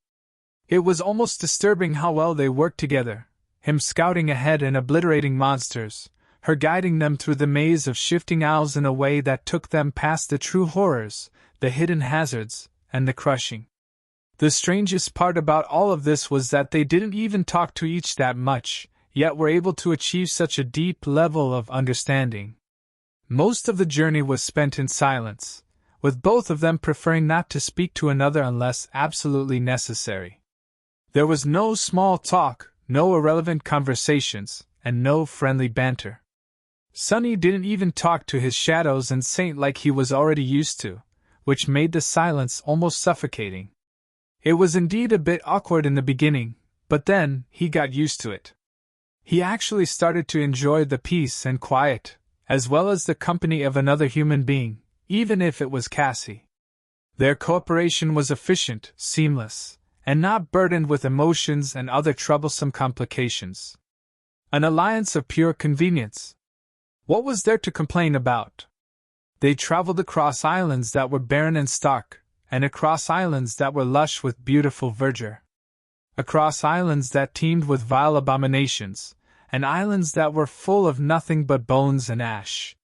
It was almost disturbing how well they worked together, him scouting ahead and obliterating monsters, her guiding them through the maze of shifting owls in a way that took them past the true horrors, the hidden hazards, and the crushing. The strangest part about all of this was that they didn't even talk to each that much, yet were able to achieve such a deep level of understanding. Most of the journey was spent in silence, with both of them preferring not to speak to another unless absolutely necessary. There was no small talk, no irrelevant conversations, and no friendly banter. Sunny didn't even talk to his shadows and Saint like he was already used to, which made the silence almost suffocating. It was indeed a bit awkward in the beginning, but then he got used to it. He actually started to enjoy the peace and quiet, as well as the company of another human being, even if it was Cassie. Their cooperation was efficient, seamless, and not burdened with emotions and other troublesome complications. An alliance of pure convenience. What was there to complain about? They traveled across islands that were barren and stark, and across islands that were lush with beautiful verdure. Across islands that teemed with vile abominations, and islands that were full of nothing but bones and ash.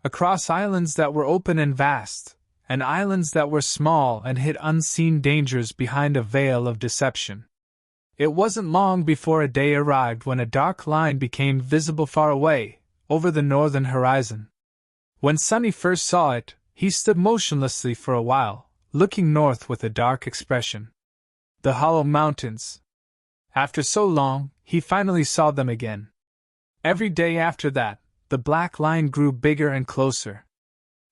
Across islands that were open and vast, and islands that were small and hid unseen dangers behind a veil of deception. It wasn't long before a day arrived when a dark line became visible far away, over the northern horizon. When Sunny first saw it, he stood motionlessly for a while, looking north with a dark expression. The Hollow Mountains. After so long, he finally saw them again. Every day after that, the black line grew bigger and closer.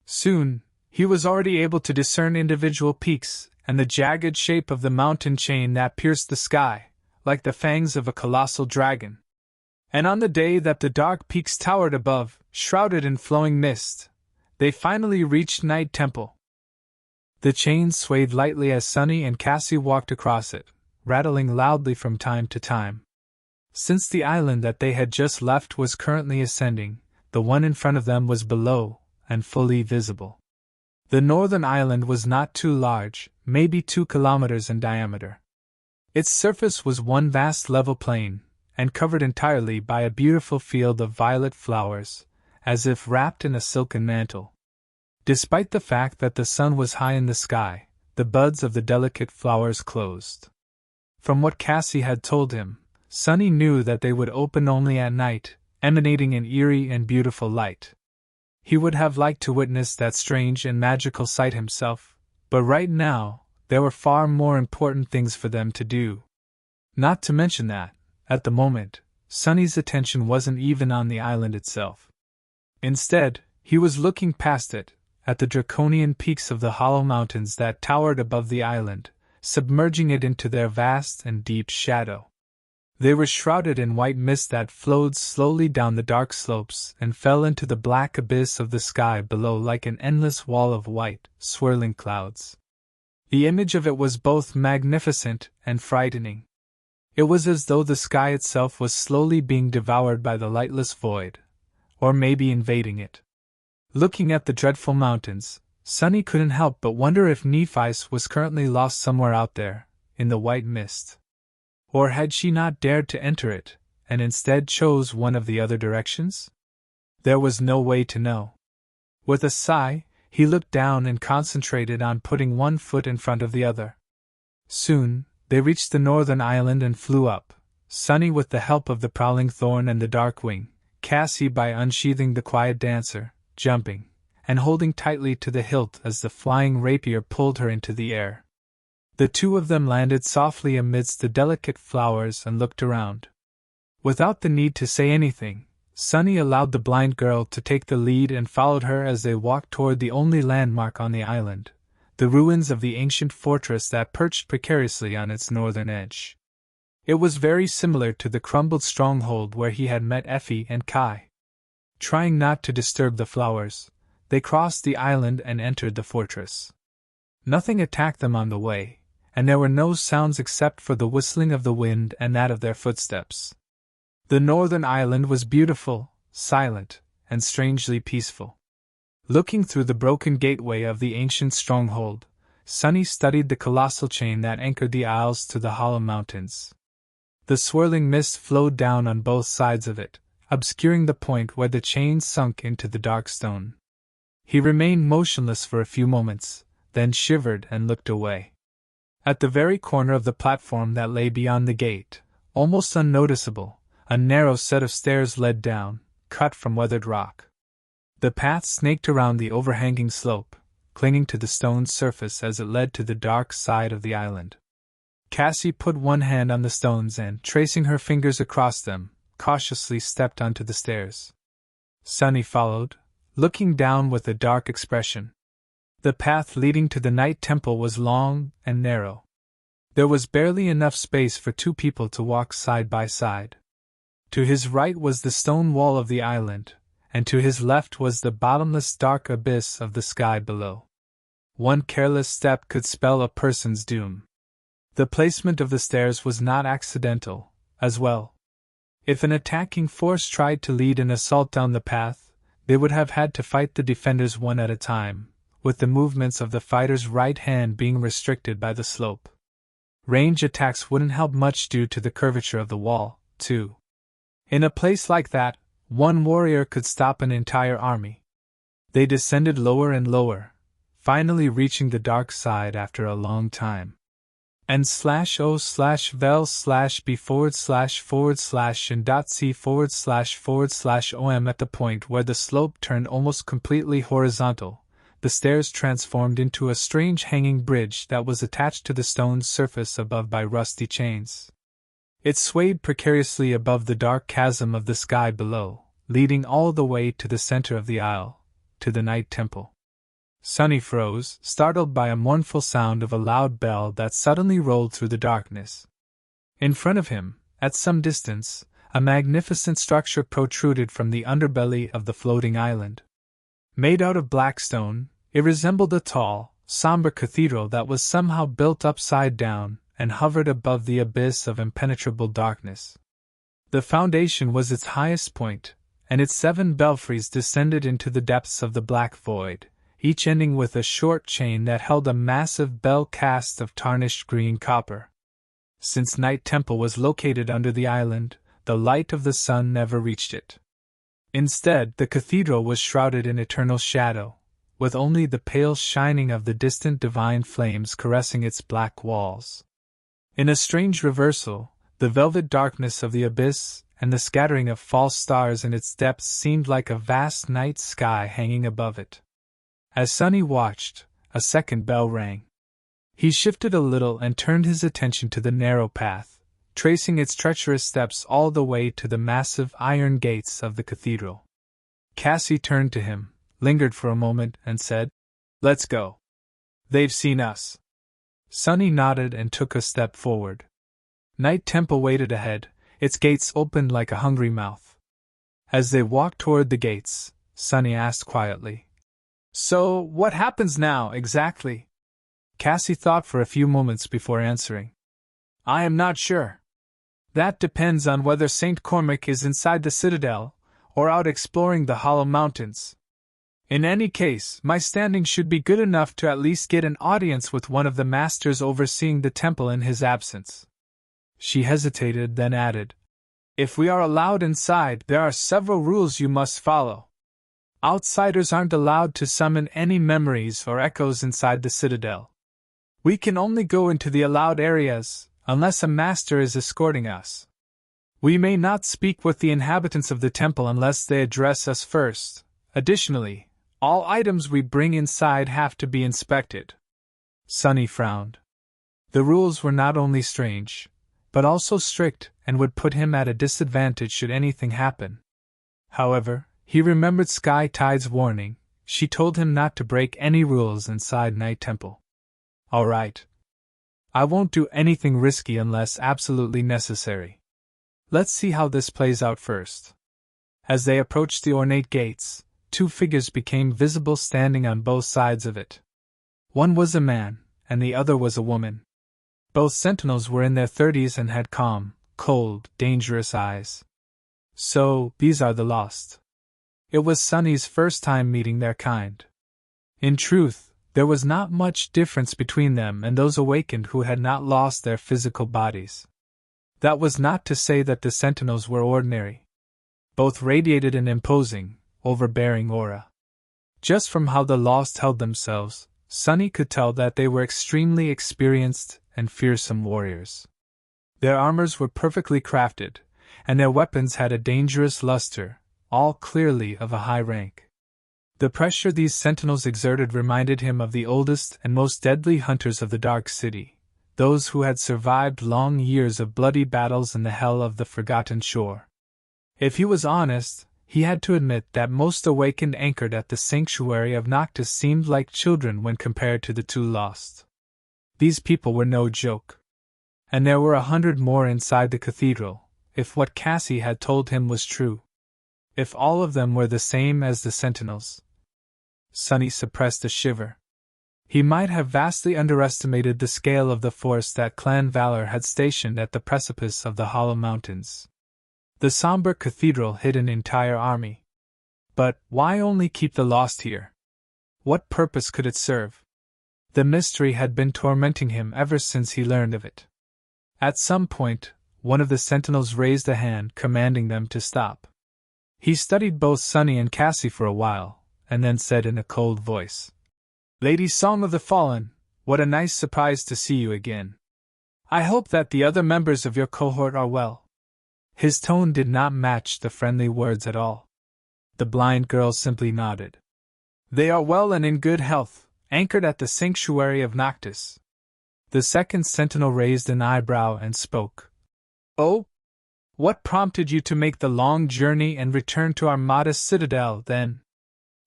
Soon, he was already able to discern individual peaks and the jagged shape of the mountain chain that pierced the sky, like the fangs of a colossal dragon. And on the day that the dark peaks towered above, shrouded in flowing mist, they finally reached Night Temple. The chain swayed lightly as Sunny and Cassie walked across it, rattling loudly from time to time. Since the island that they had just left was currently ascending, the one in front of them was below, and fully visible. The northern island was not too large, maybe 2 kilometers in diameter. Its surface was one vast level plain, and covered entirely by a beautiful field of violet flowers, as if wrapped in a silken mantle. Despite the fact that the sun was high in the sky, the buds of the delicate flowers closed. From what Cassie had told him, Sunny knew that they would open only at night, emanating an eerie and beautiful light. He would have liked to witness that strange and magical sight himself, but right now, there were far more important things for them to do. Not to mention that, at the moment, Sunny's attention wasn't even on the island itself. Instead, he was looking past it, at the draconian peaks of the Hollow Mountains that towered above the island, submerging it into their vast and deep shadow. They were shrouded in white mist that flowed slowly down the dark slopes and fell into the black abyss of the sky below like an endless wall of white, swirling clouds. The image of it was both magnificent and frightening. It was as though the sky itself was slowly being devoured by the lightless void, or maybe invading it. Looking at the dreadful mountains, Sunny couldn't help but wonder if Nephi's was currently lost somewhere out there, in the white mist. Or had she not dared to enter it, and instead chose one of the other directions? There was no way to know. With a sigh, he looked down and concentrated on putting one foot in front of the other. Soon, they reached the northern island and flew up, Sunny with the help of the prowling thorn and the dark wing, Cassie by unsheathing the quiet dancer, jumping, and holding tightly to the hilt as the flying rapier pulled her into the air. The two of them landed softly amidst the delicate flowers and looked around. Without the need to say anything, Sunny allowed the blind girl to take the lead and followed her as they walked toward the only landmark on the island, the ruins of the ancient fortress that perched precariously on its northern edge. It was very similar to the crumbled stronghold where he had met Effie and Kai. Trying not to disturb the flowers, they crossed the island and entered the fortress. Nothing attacked them on the way, and there were no sounds except for the whistling of the wind and that of their footsteps. The northern island was beautiful, silent, and strangely peaceful. Looking through the broken gateway of the ancient stronghold, Sunny studied the colossal chain that anchored the isles to the Hollow Mountains. The swirling mist flowed down on both sides of it, obscuring the point where the chain sunk into the dark stone. He remained motionless for a few moments, then shivered and looked away. At the very corner of the platform that lay beyond the gate, almost unnoticeable, a narrow set of stairs led down, cut from weathered rock. The path snaked around the overhanging slope, clinging to the stone's surface as it led to the dark side of the island. Cassie put one hand on the stones and, tracing her fingers across them, cautiously stepped onto the stairs. Sunny followed, looking down with a dark expression. The path leading to the Night Temple was long and narrow. There was barely enough space for two people to walk side by side. To his right was the stone wall of the island, and to his left was the bottomless dark abyss of the sky below. One careless step could spell a person's doom. The placement of the stairs was not accidental, as well. If an attacking force tried to lead an assault down the path, they would have had to fight the defenders one at a time, with the movements of the fighter's right hand being restricted by the slope. Range attacks wouldn't help much due to the curvature of the wall, too. In a place like that, one warrior could stop an entire army. They descended lower and lower, finally reaching the dark side after a long time. And /o/vel/b//and.c//om at the point where the slope turned almost completely horizontal, the stairs transformed into a strange hanging bridge that was attached to the stone surface above by rusty chains. It swayed precariously above the dark chasm of the sky below, leading all the way to the center of the aisle, to the Night Temple. Sunny froze, startled by a mournful sound of a loud bell that suddenly rolled through the darkness. In front of him, at some distance, a magnificent structure protruded from the underbelly of the floating island. Made out of black stone, it resembled a tall, somber cathedral that was somehow built upside down and hovered above the abyss of impenetrable darkness. The foundation was its highest point, and its 7 belfries descended into the depths of the black void, each ending with a short chain that held a massive bell cast of tarnished green copper. Since Night Temple was located under the island, the light of the sun never reached it. Instead, the cathedral was shrouded in eternal shadow, with only the pale shining of the distant divine flames caressing its black walls. In a strange reversal, the velvet darkness of the abyss and the scattering of false stars in its depths seemed like a vast night sky hanging above it. As Sunny watched, a second bell rang. He shifted a little and turned his attention to the narrow path, tracing its treacherous steps all the way to the massive iron gates of the cathedral. Cassie turned to him, lingered for a moment, and said, "Let's go. They've seen us." Sunny nodded and took a step forward. Night Temple waited ahead, its gates opened like a hungry mouth. As they walked toward the gates, Sunny asked quietly, "So, what happens now, exactly?" Cassie thought for a few moments before answering. "I am not sure. That depends on whether St. Cormac is inside the citadel, or out exploring the Hollow Mountains. In any case, my standing should be good enough to at least get an audience with one of the masters overseeing the temple in his absence." She hesitated, then added, "If we are allowed inside, there are several rules you must follow. Outsiders aren't allowed to summon any memories or echoes inside the citadel. We can only go into the allowed areas, unless a master is escorting us. We may not speak with the inhabitants of the temple unless they address us first. Additionally, all items we bring inside have to be inspected." Sunny frowned. The rules were not only strange, but also strict and would put him at a disadvantage should anything happen. However, he remembered Sky Tide's warning. She told him not to break any rules inside Night Temple. "All right. I won't do anything risky unless absolutely necessary. Let's see how this plays out first." As they approached the ornate gates, 2 figures became visible standing on both sides of it. One was a man, and the other was a woman. Both sentinels were in their 30s and had calm, cold, dangerous eyes. So, these are the lost. It was Sunny's first time meeting their kind. In truth, there was not much difference between them and those awakened who had not lost their physical bodies. That was not to say that the sentinels were ordinary. Both radiated an imposing, overbearing aura. Just from how the lost held themselves, Sunny could tell that they were extremely experienced and fearsome warriors. Their armors were perfectly crafted, and their weapons had a dangerous luster, all clearly of a high rank. The pressure these sentinels exerted reminded him of the oldest and most deadly hunters of the Dark City, those who had survived long years of bloody battles in the hell of the Forgotten Shore. If he was honest, he had to admit that most awakened anchored at the sanctuary of Noctis seemed like children when compared to the 2 lost. These people were no joke. And there were 100 more inside the cathedral, if what Cassie had told him was true. If all of them were the same as the sentinels. Sunny suppressed a shiver. He might have vastly underestimated the scale of the force that Clan Valor had stationed at the precipice of the Hollow Mountains. The somber cathedral hid an entire army. But why only keep the lost here? What purpose could it serve? The mystery had been tormenting him ever since he learned of it. At some point, one of the sentinels raised a hand commanding them to stop. He studied both Sunny and Cassie for a while, and then said in a cold voice, "Lady Song of the Fallen, what a nice surprise to see you again. I hope that the other members of your cohort are well." His tone did not match the friendly words at all. The blind girl simply nodded. "They are well and in good health, anchored at the sanctuary of Noctis." The second sentinel raised an eyebrow and spoke. "Oh? What prompted you to make the long journey and return to our modest citadel, then?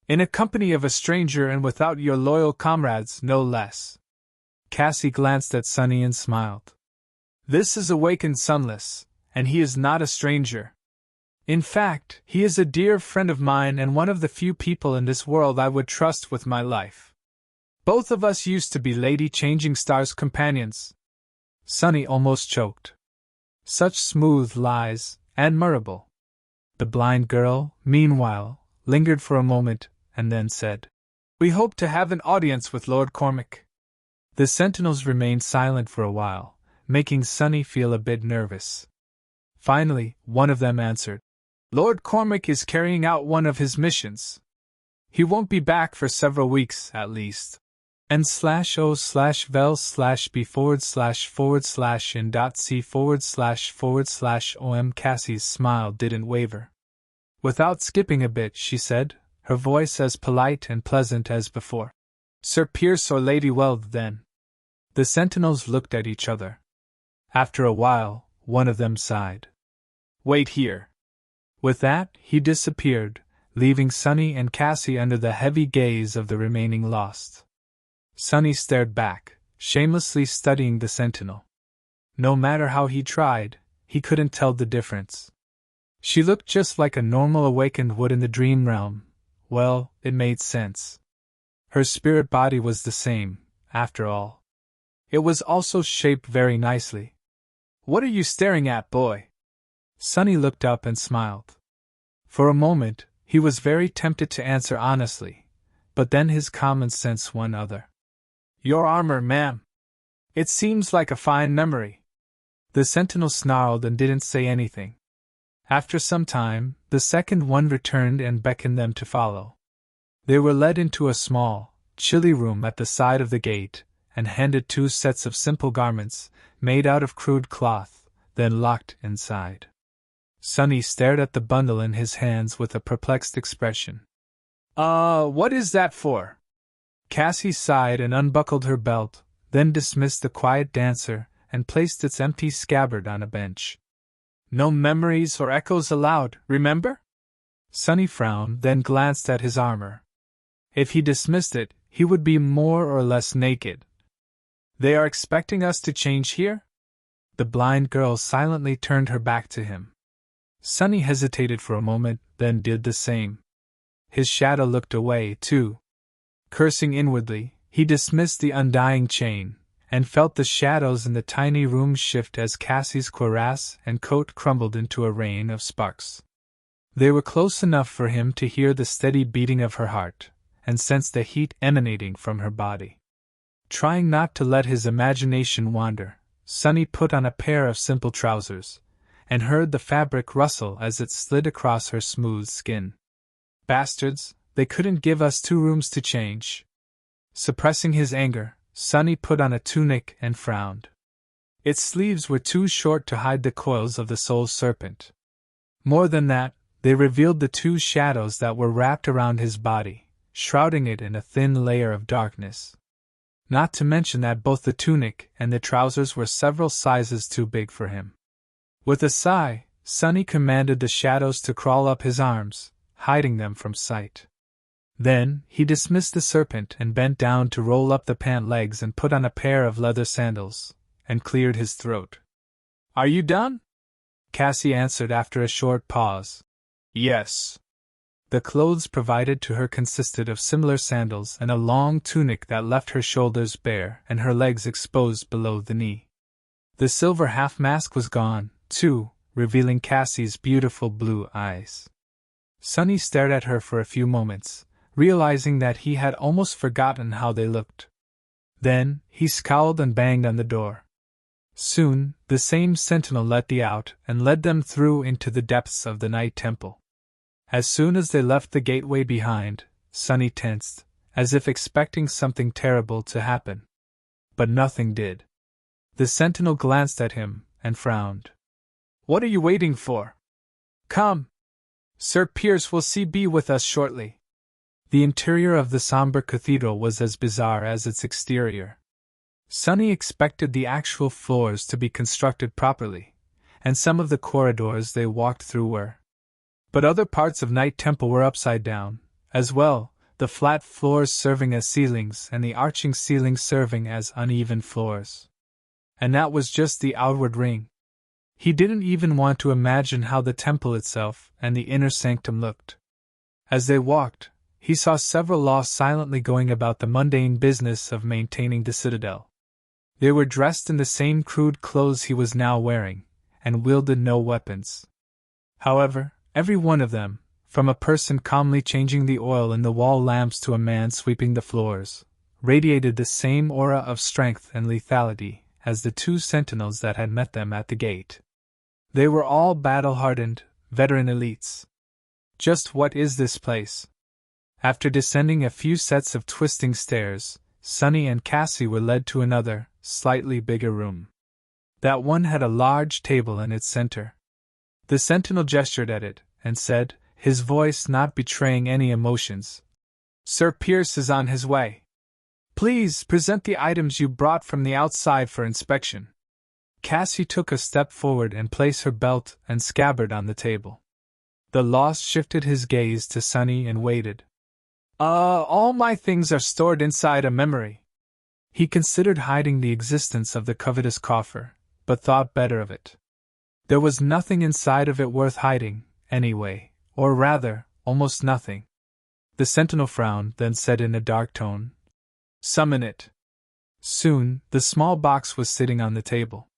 In a company of a stranger and without your loyal comrades, no less." Cassie glanced at Sunny and smiled. "This is awakened Sunless, and he is not a stranger. In fact, he is a dear friend of mine and one of the few people in this world I would trust with my life. Both of us used to be Lady Changing Star's companions." Sunny almost choked. Such smooth lies, admirable. The blind girl, meanwhile, lingered for a moment, and then said, "We hope to have an audience with Lord Cormac." The sentinels remained silent for a while, making Sunny feel a bit nervous. Finally, one of them answered, "Lord Cormac is carrying out one of his missions. He won't be back for several weeks, at least." N/O/vel/b/in.c/om Cassie's smile didn't waver. Without skipping a bit, she said, her voice as polite and pleasant as before, "Sir Pierce or Lady Weld, then." The sentinels looked at each other. After a while, one of them sighed. "Wait here." With that, he disappeared, leaving Sunny and Cassie under the heavy gaze of the remaining lost. Sunny stared back, shamelessly studying the sentinel. No matter how he tried, he couldn't tell the difference. She looked just like a normal awakened would in the dream realm. Well, it made sense. Her spirit body was the same, after all. It was also shaped very nicely. "What are you staring at, boy?" Sunny looked up and smiled. For a moment, he was very tempted to answer honestly, but then his common sense won other. "Your armor, ma'am. It seems like a fine memory." The sentinel snarled and didn't say anything. After some time, the second one returned and beckoned them to follow. They were led into a small, chilly room at the side of the gate, and handed 2 sets of simple garments, made out of crude cloth, then locked inside. Sunny stared at the bundle in his hands with a perplexed expression. What is that for?" Cassie sighed and unbuckled her belt, then dismissed the quiet dancer and placed its empty scabbard on a bench. "No memories or echoes allowed, remember?" Sunny frowned, then glanced at his armor. If he dismissed it, he would be more or less naked. "They are expecting us to change here?" The blind girl silently turned her back to him. Sunny hesitated for a moment, then did the same. His shadow looked away, too. Cursing inwardly, he dismissed the undying chain, and felt the shadows in the tiny room shift as Cassie's cuirass and coat crumbled into a rain of sparks. They were close enough for him to hear the steady beating of her heart, and sense the heat emanating from her body. Trying not to let his imagination wander, Sunny put on a pair of simple trousers, and heard the fabric rustle as it slid across her smooth skin. Bastards, they couldn't give us 2 rooms to change. Suppressing his anger, Sunny put on a tunic and frowned. Its sleeves were too short to hide the coils of the soul serpent. More than that, they revealed the 2 shadows that were wrapped around his body, shrouding it in a thin layer of darkness. Not to mention that both the tunic and the trousers were several sizes too big for him. With a sigh, Sunny commanded the shadows to crawl up his arms, hiding them from sight. Then, he dismissed the serpent and bent down to roll up the pant legs and put on a pair of leather sandals, and cleared his throat. "Are you done?" Cassie answered after a short pause. "Yes." The clothes provided to her consisted of similar sandals and a long tunic that left her shoulders bare and her legs exposed below the knee. The silver half-mask was gone, too, revealing Cassie's beautiful blue eyes. Sunny stared at her for a few moments, realizing that he had almost forgotten how they looked. Then, he scowled and banged on the door. Soon, the same sentinel let them out and led them through into the depths of the night temple. As soon as they left the gateway behind, Sunny tensed, as if expecting something terrible to happen. But nothing did. The sentinel glanced at him and frowned. "What are you waiting for? Come! Sir Piers will be with us shortly." The interior of the somber cathedral was as bizarre as its exterior. Sunny expected the actual floors to be constructed properly, and some of the corridors they walked through were. But other parts of Night Temple were upside down, as well, the flat floors serving as ceilings and the arching ceilings serving as uneven floors. And that was just the outward ring. He didn't even want to imagine how the temple itself and the inner sanctum looked. As they walked, he saw several Lost silently going about the mundane business of maintaining the citadel. They were dressed in the same crude clothes he was now wearing, and wielded no weapons. However, every one of them, from a person calmly changing the oil in the wall lamps to a man sweeping the floors, radiated the same aura of strength and lethality as the two sentinels that had met them at the gate. They were all battle-hardened, veteran elites. Just what is this place? After descending a few sets of twisting stairs, Sunny and Cassie were led to another, slightly bigger room. That one had a large table in its center. The sentinel gestured at it, and said, his voice not betraying any emotions, "Sir Piers is on his way. Please present the items you brought from the outside for inspection." Cassie took a step forward and placed her belt and scabbard on the table. The Lost shifted his gaze to Sunny and waited. All my things are stored inside a memory." He considered hiding the existence of the covetous coffer, but thought better of it. There was nothing inside of it worth hiding, anyway, or rather, almost nothing. The sentinel frowned, then said in a dark tone, "Summon it." Soon, the small box was sitting on the table.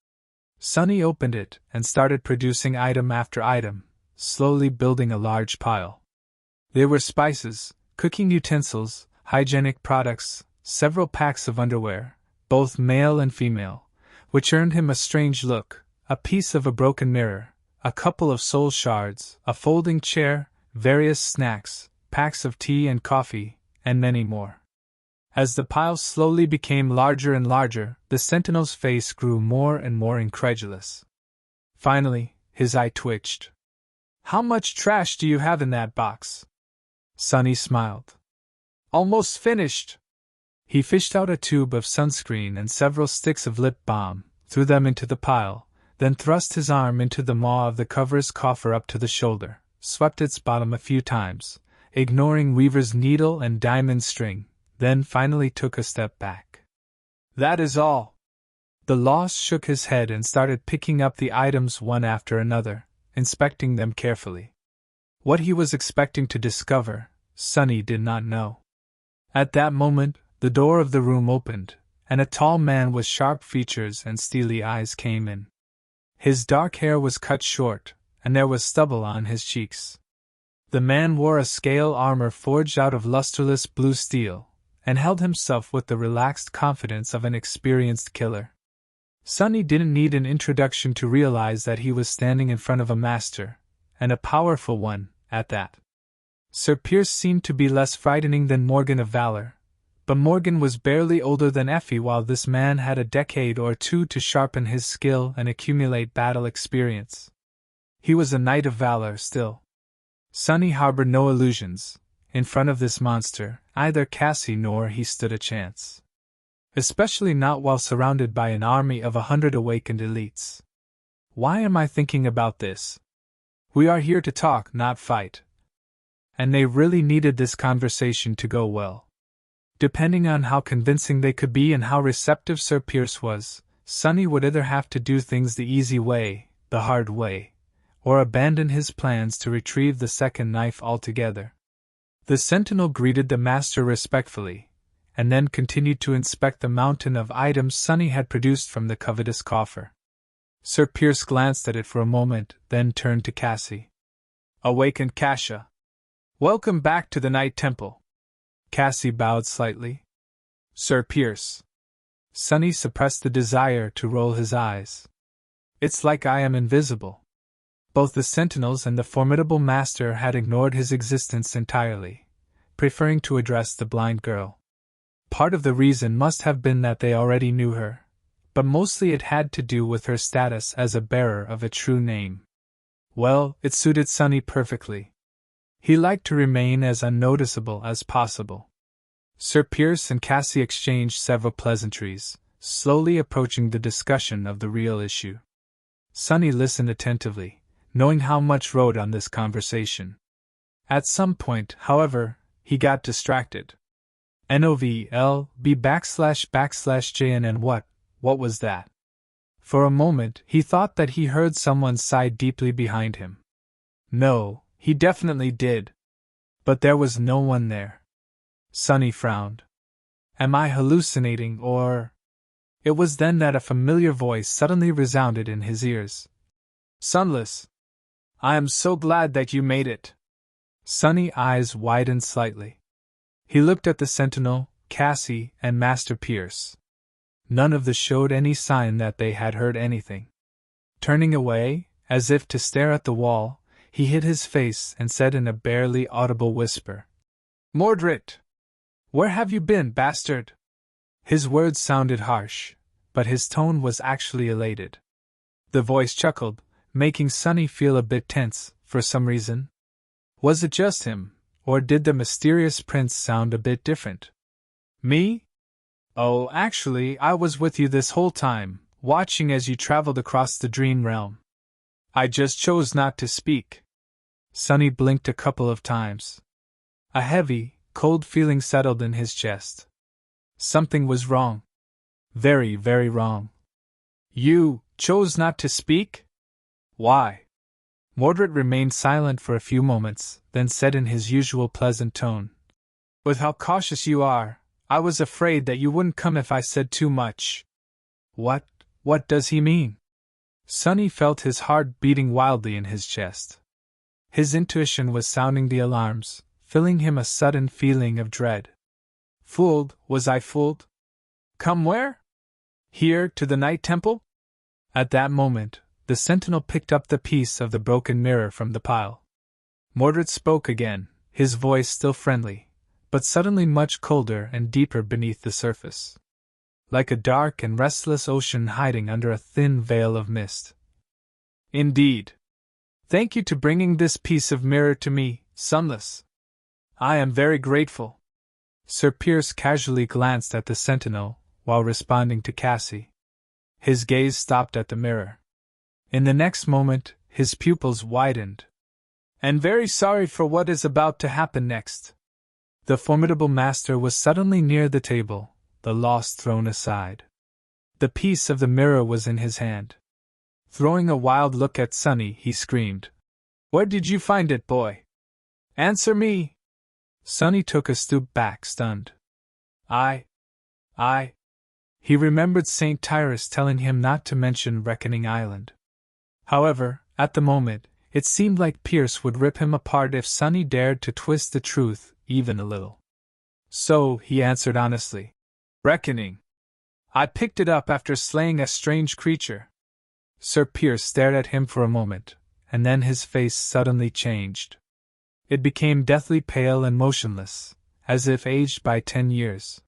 Sunny opened it and started producing item after item, slowly building a large pile. There were spices, cooking utensils, hygienic products, several packs of underwear, both male and female, which earned him a strange look, a piece of a broken mirror, a couple of soul shards, a folding chair, various snacks, packs of tea and coffee, and many more. As the pile slowly became larger and larger, the sentinel's face grew more and more incredulous. Finally, his eye twitched. "How much trash do you have in that box?" Sunny smiled. "Almost finished." He fished out a tube of sunscreen and several sticks of lip balm, threw them into the pile, then thrust his arm into the maw of the cover's coffer up to the shoulder, swept its bottom a few times, ignoring weaver's needle and diamond string, then finally took a step back. "That is all." The Lost shook his head and started picking up the items one after another, inspecting them carefully. What he was expecting to discover, Sunny did not know. At that moment, the door of the room opened, and a tall man with sharp features and steely eyes came in. His dark hair was cut short, and there was stubble on his cheeks. The man wore a scale armor forged out of lusterless blue steel, and held himself with the relaxed confidence of an experienced killer. Sunny didn't need an introduction to realize that he was standing in front of a master, and a powerful one, at that. Sir Piers seemed to be less frightening than Morgan of Valor, but Morgan was barely older than Effie, while this man had a decade or two to sharpen his skill and accumulate battle experience. He was a knight of valor still. Sunny harbored no illusions. In front of this monster, either Cassie nor he stood a chance. Especially not while surrounded by an army of 100 awakened elites. Why am I thinking about this? We are here to talk, not fight. And they really needed this conversation to go well. Depending on how convincing they could be and how receptive Sir Piers was, Sunny would either have to do things the easy way, the hard way, or abandon his plans to retrieve the second knife altogether. The sentinel greeted the master respectfully, and then continued to inspect the mountain of items Sunny had produced from the covetous coffer. Sir Piers glanced at it for a moment, then turned to Cassie. "Awakened Kasha. Welcome back to the Night Temple. Cassie bowed slightly. Sir Pierce. Sonny suppressed the desire to roll his eyes. It's like I am invisible. Both the sentinels and the formidable master had ignored his existence entirely, preferring to address the blind girl. Part of the reason must have been that they already knew her, but mostly it had to do with her status as a bearer of a true name. Well, it suited Sonny perfectly. He liked to remain as unnoticeable as possible. Sir Pierce and Cassie exchanged several pleasantries, slowly approaching the discussion of the real issue. Sonny listened attentively, knowing how much rode on this conversation. At some point, however, he got distracted. NOVLB \JNN what was that? For a moment, he thought that he heard someone sigh deeply behind him. No, he definitely did. But there was no one there. Sonny frowned. Am I hallucinating, or… It was then that a familiar voice suddenly resounded in his ears. Sunless! I am so glad that you made it. Sonny's eyes widened slightly. He looked at the sentinel, Cassie, and Master Pierce. None of them showed any sign that they had heard anything. Turning away, as if to stare at the wall, he hid his face and said in a barely audible whisper, Mordred! Where have you been, bastard? His words sounded harsh, but his tone was actually elated. The voice chuckled, making Sonny feel a bit tense, for some reason. Was it just him, or did the mysterious prince sound a bit different? Me? Oh, actually, I was with you this whole time, watching as you traveled across the dream realm. I just chose not to speak. Sonny blinked a couple of times. A heavy, cold feeling settled in his chest. Something was wrong. Very, very wrong. You chose not to speak? Why? Mordred remained silent for a few moments, then said in his usual pleasant tone, With how cautious you are, I was afraid that you wouldn't come if I said too much. What does he mean? Sonny felt his heart beating wildly in his chest. His intuition was sounding the alarms, filling him a sudden feeling of dread. Fooled, was I fooled? Come where? Here, to the Night Temple? At that moment, the sentinel picked up the piece of the broken mirror from the pile. Mordred spoke again, his voice still friendly, but suddenly much colder and deeper beneath the surface. Like a dark and restless ocean hiding under a thin veil of mist. Indeed. Thank you to bringing this piece of mirror to me, Sunless. I am very grateful. Sir Pierce casually glanced at the sentinel, while responding to Cassie. His gaze stopped at the mirror. In the next moment, his pupils widened. And very sorry for what is about to happen next. The formidable master was suddenly near the table, the lost thrown aside. The piece of the mirror was in his hand. Throwing a wild look at Sonny, he screamed, Where did you find it, boy? Answer me! Sonny took a stoop back, stunned. I. He remembered St. Tyrus telling him not to mention Reckoning Island. However, at the moment, it seemed like Pierce would rip him apart if Sonny dared to twist the truth even a little. So, he answered honestly. Reckoning. I picked it up after slaying a strange creature. Sir Pierce stared at him for a moment, and then his face suddenly changed. It became deathly pale and motionless, as if aged by 10 years.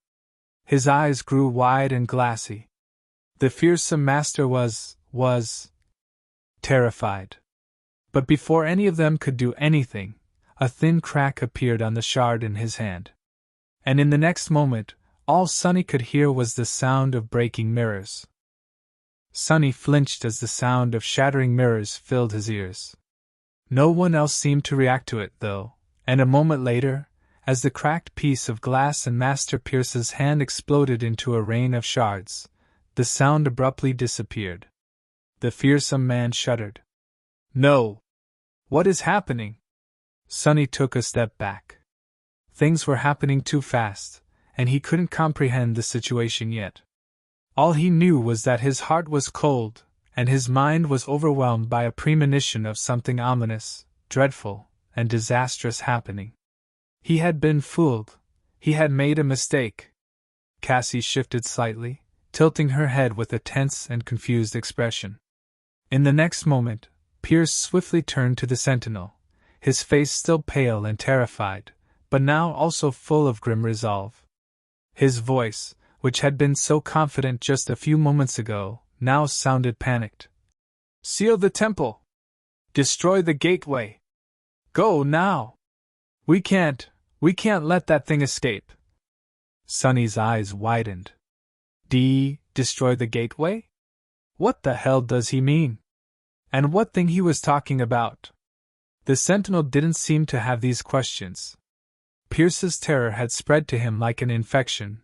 His eyes grew wide and glassy. The fearsome master was terrified. But before any of them could do anything, a thin crack appeared on the shard in his hand. And in the next moment, all Sonny could hear was the sound of breaking mirrors. Sonny flinched as the sound of shattering mirrors filled his ears. No one else seemed to react to it, though, and a moment later, as the cracked piece of glass in Master Pierce's hand exploded into a rain of shards, the sound abruptly disappeared. The fearsome man shuddered. No! What is happening? Sonny took a step back. Things were happening too fast, and he couldn't comprehend the situation yet. All he knew was that his heart was cold, and his mind was overwhelmed by a premonition of something ominous, dreadful, and disastrous happening. He had been fooled. He had made a mistake. Cassie shifted slightly, tilting her head with a tense and confused expression. In the next moment, Pierce swiftly turned to the sentinel, his face still pale and terrified, but now also full of grim resolve. His voice, which had been so confident just a few moments ago, now sounded panicked. "Seal the temple! Destroy the gateway! Go now! We can't let that thing escape!" Sonny's eyes widened. Destroy the gateway? What the hell does he mean? And what thing he was talking about? The sentinel didn't seem to have these questions. Pierce's terror had spread to him like an infection,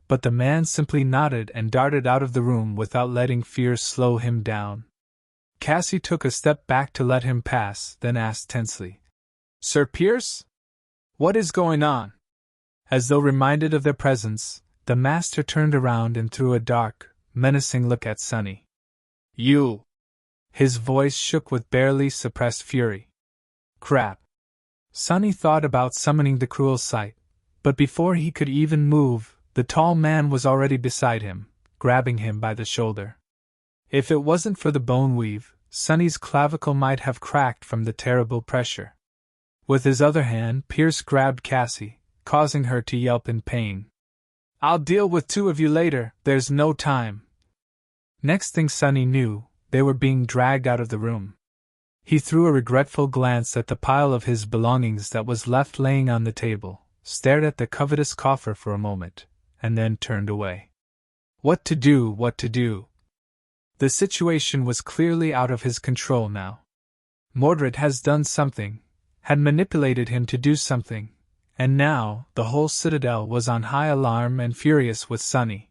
but the man simply nodded and darted out of the room without letting fear slow him down. Cassie took a step back to let him pass, then asked tensely, "Sir Pierce? What is going on?" As though reminded of their presence, the master turned around and threw a dark, menacing look at Sonny. "You!" His voice shook with barely suppressed fury. "Crap!" Sonny thought about summoning the cruel sight, but before he could even move, the tall man was already beside him, grabbing him by the shoulder. If it wasn't for the bone weave, Sonny's clavicle might have cracked from the terrible pressure. With his other hand, Pierce grabbed Cassie, causing her to yelp in pain. "I'll deal with two of you later, there's no time." Next thing Sonny knew, they were being dragged out of the room. He threw a regretful glance at the pile of his belongings that was left laying on the table, stared at the covetous coffer for a moment, and then turned away. What to do? The situation was clearly out of his control now. Mordred has done something, had manipulated him to do something, and now the whole citadel was on high alarm and furious with Sonny.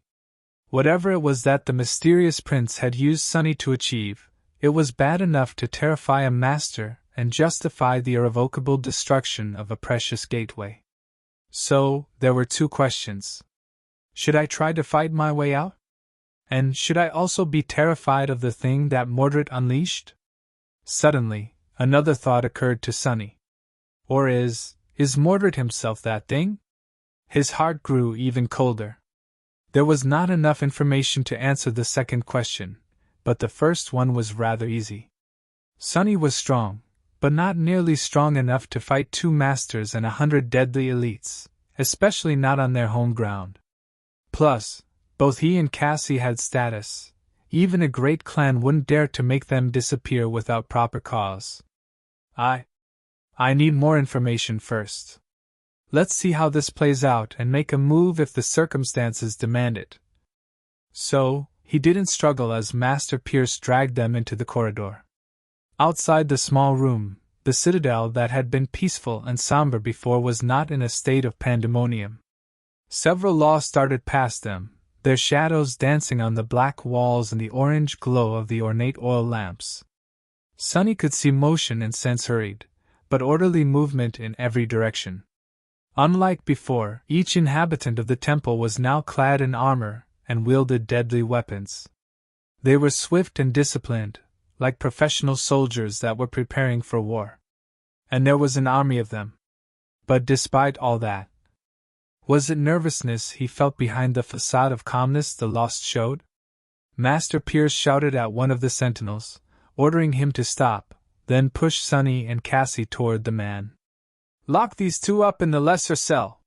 Whatever it was that the mysterious prince had used Sonny to achieve, it was bad enough to terrify a master and justify the irrevocable destruction of a precious gateway. So, there were two questions. Should I try to fight my way out? And should I also be terrified of the thing that Mordred unleashed? Suddenly, another thought occurred to Sonny. Or is Mordred himself that thing? His heart grew even colder. There was not enough information to answer the second question, but the first one was rather easy. Sonny was strong, but not nearly strong enough to fight two masters and 100 deadly elites, especially not on their home ground. Plus, both he and Cassie had status. Even a great clan wouldn't dare to make them disappear without proper cause. I need more information first. Let's see how this plays out and make a move if the circumstances demand it. So, he didn't struggle as Master Pierce dragged them into the corridor. Outside the small room, the citadel that had been peaceful and somber before was not in a state of pandemonium. Several laws started past them, their shadows dancing on the black walls in the orange glow of the ornate oil lamps. Sonny could see motion and sense hurried, but orderly movement in every direction. Unlike before, each inhabitant of the temple was now clad in armor and wielded deadly weapons. They were swift and disciplined, like professional soldiers that were preparing for war. And there was an army of them. But despite all that, was it nervousness he felt behind the facade of calmness the Lost showed? Master Pierce shouted at one of the sentinels, ordering him to stop, then pushed Sonny and Cassie toward the man. "Lock these two up in the lesser cell."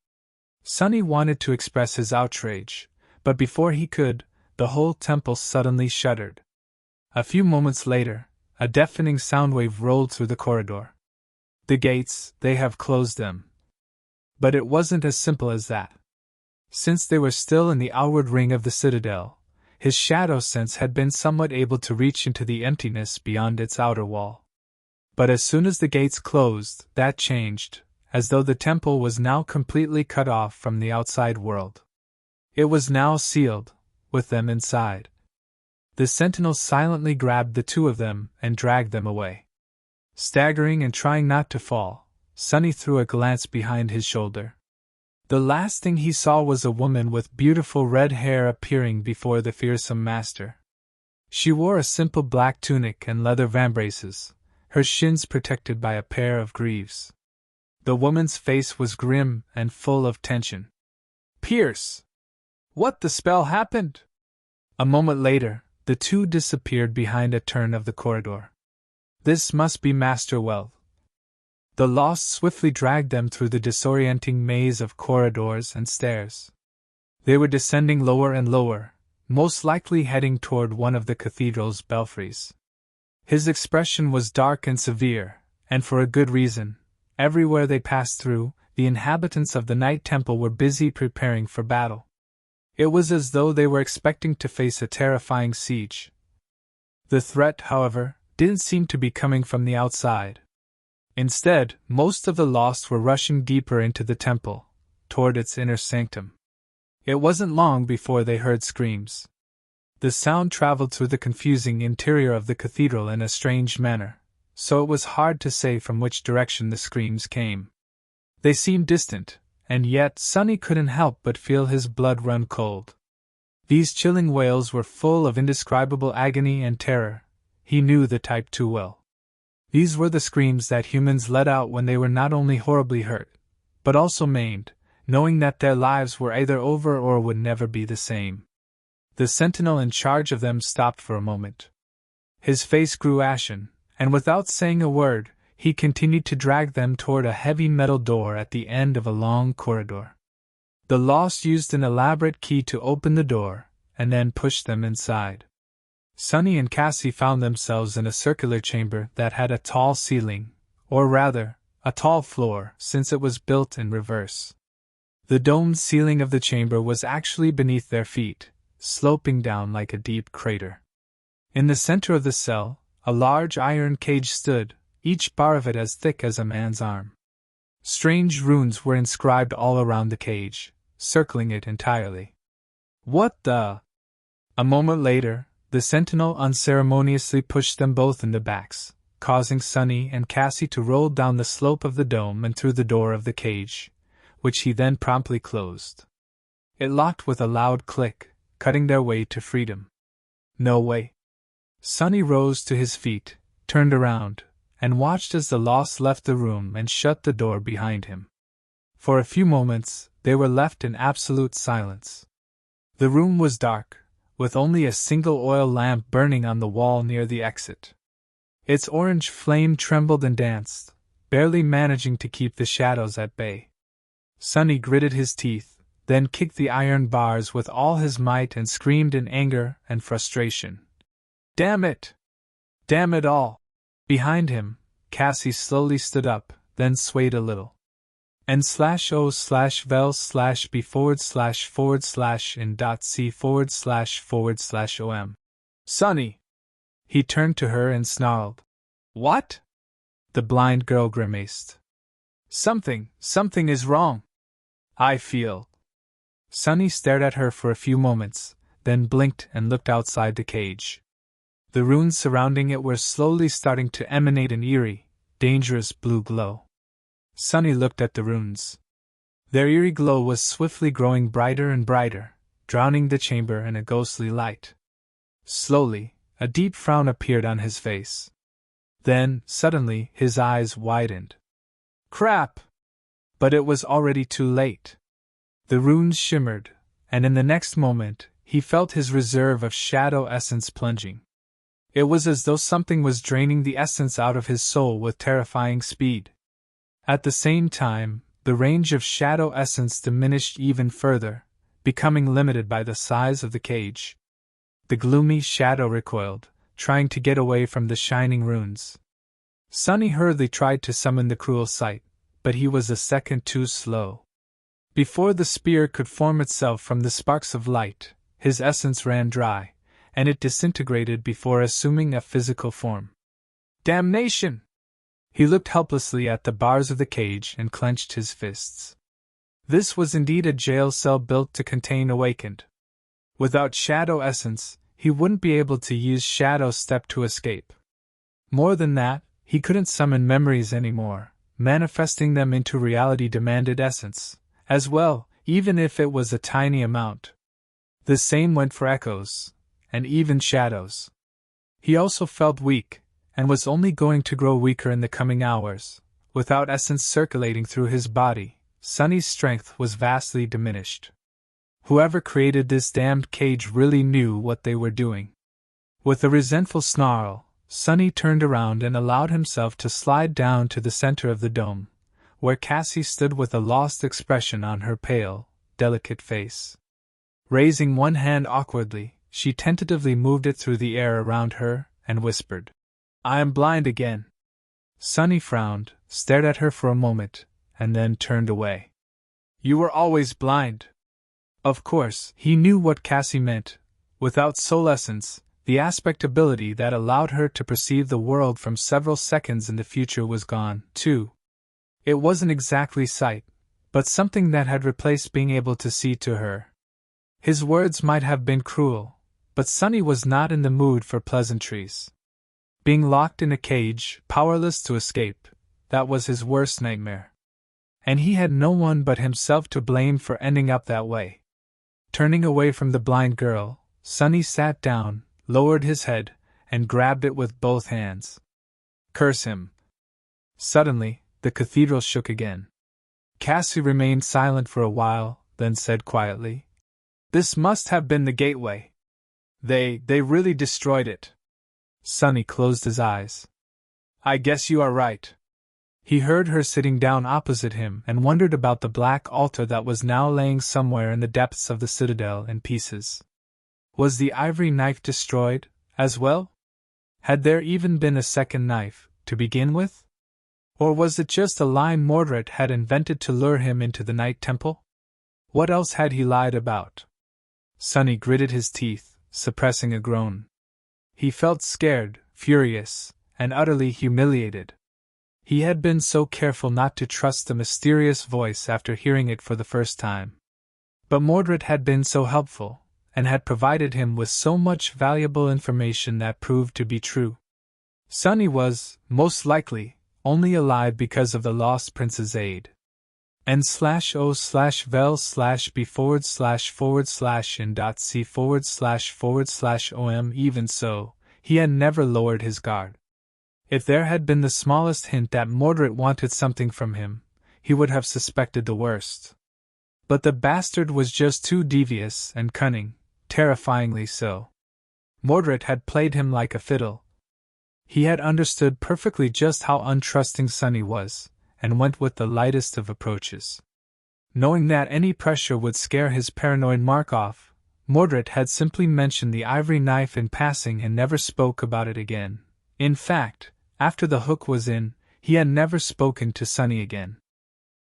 Sonny wanted to express his outrage, but before he could, the whole temple suddenly shuddered. A few moments later, a deafening sound wave rolled through the corridor. "The gates, they have closed them." But it wasn't as simple as that. Since they were still in the outward ring of the citadel, his shadow sense had been somewhat able to reach into the emptiness beyond its outer wall. But as soon as the gates closed, that changed, as though the temple was now completely cut off from the outside world. It was now sealed, with them inside. The sentinels silently grabbed the two of them and dragged them away. Staggering and trying not to fall, Sonny threw a glance behind his shoulder. The last thing he saw was a woman with beautiful red hair appearing before the fearsome master. She wore a simple black tunic and leather vambraces, her shins protected by a pair of greaves. The woman's face was grim and full of tension. Pierce! What the spell happened? A moment later, the two disappeared behind a turn of the corridor. This must be Master Well. The Lost swiftly dragged them through the disorienting maze of corridors and stairs. They were descending lower and lower, most likely heading toward one of the cathedral's belfries. His expression was dark and severe, and for a good reason. Everywhere they passed through, the inhabitants of the Night Temple were busy preparing for battle. It was as though they were expecting to face a terrifying siege. The threat, however, didn't seem to be coming from the outside. Instead, most of the Lost were rushing deeper into the temple, toward its inner sanctum. It wasn't long before they heard screams. The sound traveled through the confusing interior of the cathedral in a strange manner, so it was hard to say from which direction the screams came. They seemed distant, and yet Sonny couldn't help but feel his blood run cold. These chilling wails were full of indescribable agony and terror. He knew the type too well. These were the screams that humans let out when they were not only horribly hurt, but also maimed, knowing that their lives were either over or would never be the same. The sentinel in charge of them stopped for a moment. His face grew ashen, and without saying a word, he continued to drag them toward a heavy metal door at the end of a long corridor. The Lost used an elaborate key to open the door, and then pushed them inside. Sonny and Cassie found themselves in a circular chamber that had a tall ceiling, or rather, a tall floor, since it was built in reverse. The domed ceiling of the chamber was actually beneath their feet, sloping down like a deep crater. In the center of the cell, a large iron cage stood, each bar of it as thick as a man's arm. Strange runes were inscribed all around the cage, circling it entirely. What the? A moment later, the sentinel unceremoniously pushed them both in the backs, causing Sonny and Cassie to roll down the slope of the dome and through the door of the cage, which he then promptly closed. It locked with a loud click, cutting their way to freedom. No way. Sonny rose to his feet, turned around, and watched as the Lost left the room and shut the door behind him. For a few moments, they were left in absolute silence. The room was dark, with only a single oil lamp burning on the wall near the exit. Its orange flame trembled and danced, barely managing to keep the shadows at bay. Sonny gritted his teeth, then kicked the iron bars with all his might and screamed in anger and frustration. Damn it! Damn it all! Behind him, Cassie slowly stood up, then swayed a little. N/O/vel/b/in.c/om. Sonny! He turned to her and snarled. What? The blind girl grimaced. Something is wrong. I feel. Sonny stared at her for a few moments, then blinked and looked outside the cage. The runes surrounding it were slowly starting to emanate an eerie, dangerous blue glow. Sonny looked at the runes. Their eerie glow was swiftly growing brighter and brighter, drowning the chamber in a ghostly light. Slowly, a deep frown appeared on his face. Then, suddenly, his eyes widened. Crap! But it was already too late. The runes shimmered, and in the next moment, he felt his reserve of shadow essence plunging. It was as though something was draining the essence out of his soul with terrifying speed. At the same time, the range of shadow essence diminished even further, becoming limited by the size of the cage. The gloomy shadow recoiled, trying to get away from the shining runes. Sonny hurriedly tried to summon the cruel sight, but he was a second too slow. Before the spear could form itself from the sparks of light, his essence ran dry, and it disintegrated before assuming a physical form. Damnation! He looked helplessly at the bars of the cage and clenched his fists. This was indeed a jail cell built to contain awakened. Without shadow essence, he wouldn't be able to use Shadow Step to escape. More than that, he couldn't summon memories anymore. Manifesting them into reality demanded essence, as well, even if it was a tiny amount. The same went for echoes, and even shadows. He also felt weak, and was only going to grow weaker in the coming hours. Without essence circulating through his body, Sonny's strength was vastly diminished. Whoever created this damned cage really knew what they were doing. With a resentful snarl, Sonny turned around and allowed himself to slide down to the center of the dome, where Cassie stood with a lost expression on her pale, delicate face. Raising one hand awkwardly, she tentatively moved it through the air around her and whispered, "I am blind again." Sonny frowned, stared at her for a moment, and then turned away. "You were always blind." Of course, he knew what Cassie meant. Without solescence, the aspect ability that allowed her to perceive the world from several seconds in the future was gone, too. It wasn't exactly sight, but something that had replaced being able to see to her. His words might have been cruel, but Sonny was not in the mood for pleasantries. Being locked in a cage, powerless to escape, that was his worst nightmare. And he had no one but himself to blame for ending up that way. Turning away from the blind girl, Sonny sat down, lowered his head, and grabbed it with both hands. Curse him. Suddenly, the cathedral shook again. Cassie remained silent for a while, then said quietly, "This must have been the gateway. They really destroyed it." Sonny closed his eyes. "I guess you are right." He heard her sitting down opposite him and wondered about the black altar that was now laying somewhere in the depths of the citadel in pieces. Was the ivory knife destroyed, as well? Had there even been a second knife, to begin with? Or was it just a lie Mordred had invented to lure him into the Night Temple? What else had he lied about? Sonny gritted his teeth, suppressing a groan. He felt scared, furious, and utterly humiliated. He had been so careful not to trust the mysterious voice after hearing it for the first time. But Mordred had been so helpful, and had provided him with so much valuable information that proved to be true. Sonny was, most likely, only alive because of the lost prince's aid. N/O/vel/b/in.c/om. Even so, he had never lowered his guard. If there had been the smallest hint that Mordred wanted something from him, he would have suspected the worst. But the bastard was just too devious and cunning, terrifyingly so. Mordred had played him like a fiddle. He had understood perfectly just how untrusting Sonny was, and went with the lightest of approaches. Knowing that any pressure would scare his paranoid mark off, Mordred had simply mentioned the ivory knife in passing and never spoke about it again. In fact, after the hook was in, he had never spoken to Sonny again.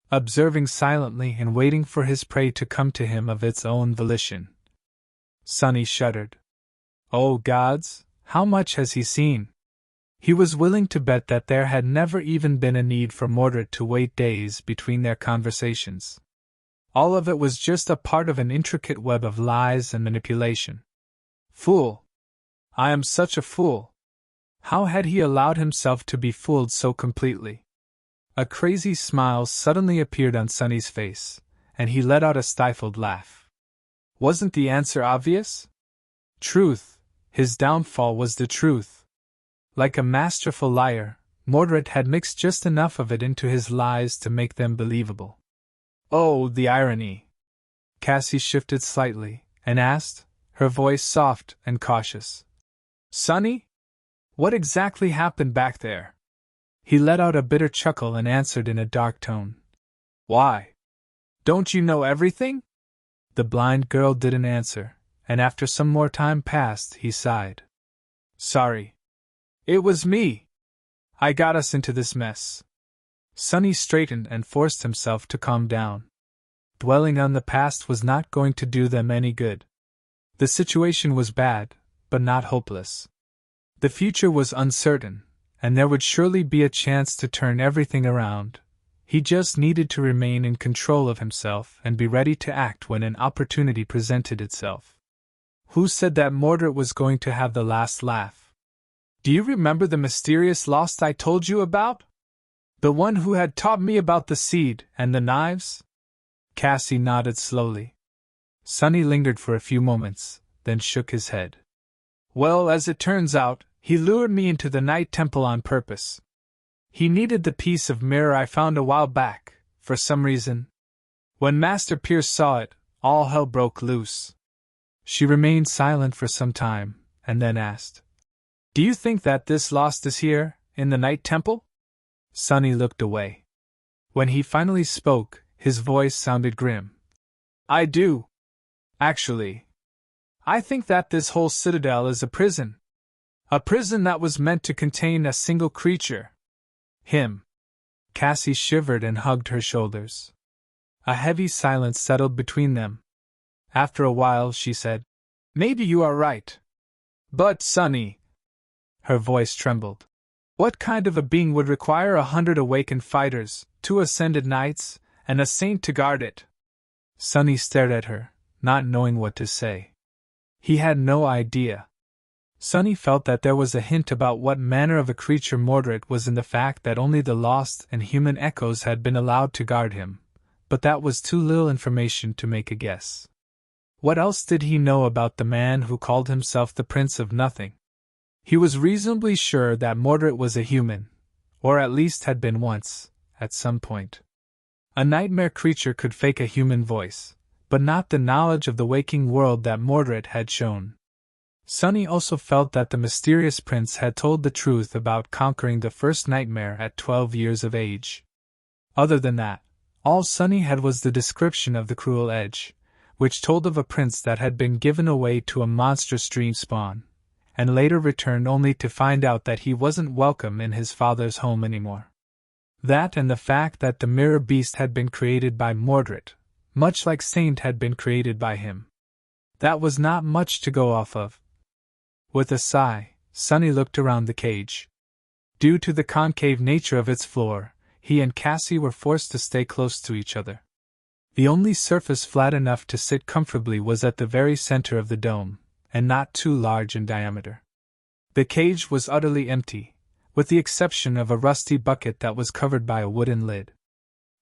Observing silently and waiting for his prey to come to him of its own volition. Sonny shuddered. Oh gods, how much has he seen? He was willing to bet that there had never even been a need for Mordred to wait days between their conversations. All of it was just a part of an intricate web of lies and manipulation. Fool! I am such a fool! How had he allowed himself to be fooled so completely? A crazy smile suddenly appeared on Sonny's face, and he let out a stifled laugh. Wasn't the answer obvious? Truth, his downfall was the truth. Like a masterful liar, Mordred had mixed just enough of it into his lies to make them believable. Oh, the irony! Cassie shifted slightly, and asked, her voice soft and cautious. Sonny? What exactly happened back there? He let out a bitter chuckle and answered in a dark tone. Why? Don't you know everything? The blind girl didn't answer, and after some more time passed, he sighed. Sorry. It was me. I got us into this mess. Sonny straightened and forced himself to calm down. Dwelling on the past was not going to do them any good. The situation was bad, but not hopeless. The future was uncertain, and there would surely be a chance to turn everything around. He just needed to remain in control of himself and be ready to act when an opportunity presented itself. Who said that Mordred was going to have the last laugh? Do you remember the mysterious lost I told you about? The one who had taught me about the seed and the knives? Cassie nodded slowly. Sonny lingered for a few moments, then shook his head. Well, as it turns out, he lured me into the Night Temple on purpose. He needed the piece of mirror I found a while back, for some reason. When Master Pierce saw it, all hell broke loose. She remained silent for some time, and then asked, "Do you think that this lost is here, in the Night Temple?" Sunny looked away. When he finally spoke, his voice sounded grim. "I do. Actually, I think that this whole citadel is a prison. A prison that was meant to contain a single creature. Him." Cassie shivered and hugged her shoulders. A heavy silence settled between them. After a while she said, "Maybe you are right. But, Sunny," her voice trembled, "what kind of a being would require 100 awakened fighters, 2 ascended knights, and a saint to guard it?" Sunny stared at her, not knowing what to say. He had no idea. Sunny felt that there was a hint about what manner of a creature Mordred was in the fact that only the lost and human echoes had been allowed to guard him, but that was too little information to make a guess. What else did he know about the man who called himself the Prince of Nothing? He was reasonably sure that Mordred was a human, or at least had been once, at some point. A nightmare creature could fake a human voice, but not the knowledge of the waking world that Mordred had shown. Sunny also felt that the mysterious prince had told the truth about conquering the first nightmare at 12 years of age. Other than that, all Sunny had was the description of the cruel edge, which told of a prince that had been given away to a monstrous dream spawn, and later returned only to find out that he wasn't welcome in his father's home anymore. That and the fact that the mirror beast had been created by Mordred, much like Saint had been created by him. That was not much to go off of. With a sigh, Sunny looked around the cage. Due to the concave nature of its floor, he and Cassie were forced to stay close to each other. The only surface flat enough to sit comfortably was at the very center of the dome, and not too large in diameter. The cage was utterly empty, with the exception of a rusty bucket that was covered by a wooden lid.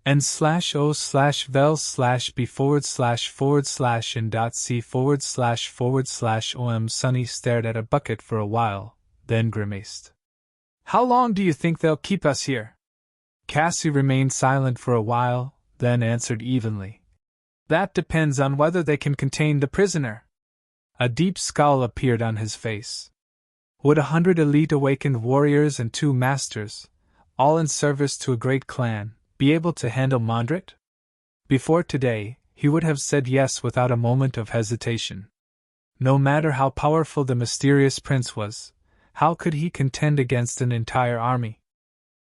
N/O/vel/b/in.c/om. Sunny stared at a bucket for a while, then grimaced. "How long do you think they'll keep us here?" Cassie remained silent for a while, then answered evenly. "That depends on whether they can contain the prisoner." A deep scowl appeared on his face. Would 100 elite awakened warriors and 2 masters, all in service to a great clan, be able to handle Mordred? Before today, he would have said yes without a moment of hesitation. No matter how powerful the mysterious prince was, how could he contend against an entire army?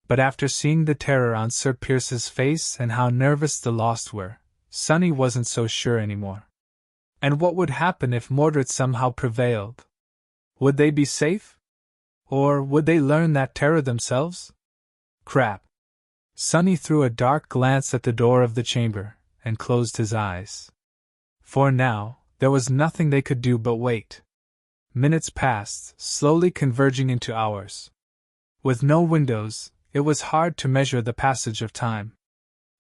But after seeing the terror on Sir Pierce's face and how nervous the lost were, Sunny wasn't so sure anymore. And what would happen if Mordred somehow prevailed? Would they be safe? Or would they learn that terror themselves? Crap. Sunny threw a dark glance at the door of the chamber, and closed his eyes. For now, there was nothing they could do but wait. Minutes passed, slowly converging into hours. With no windows, it was hard to measure the passage of time.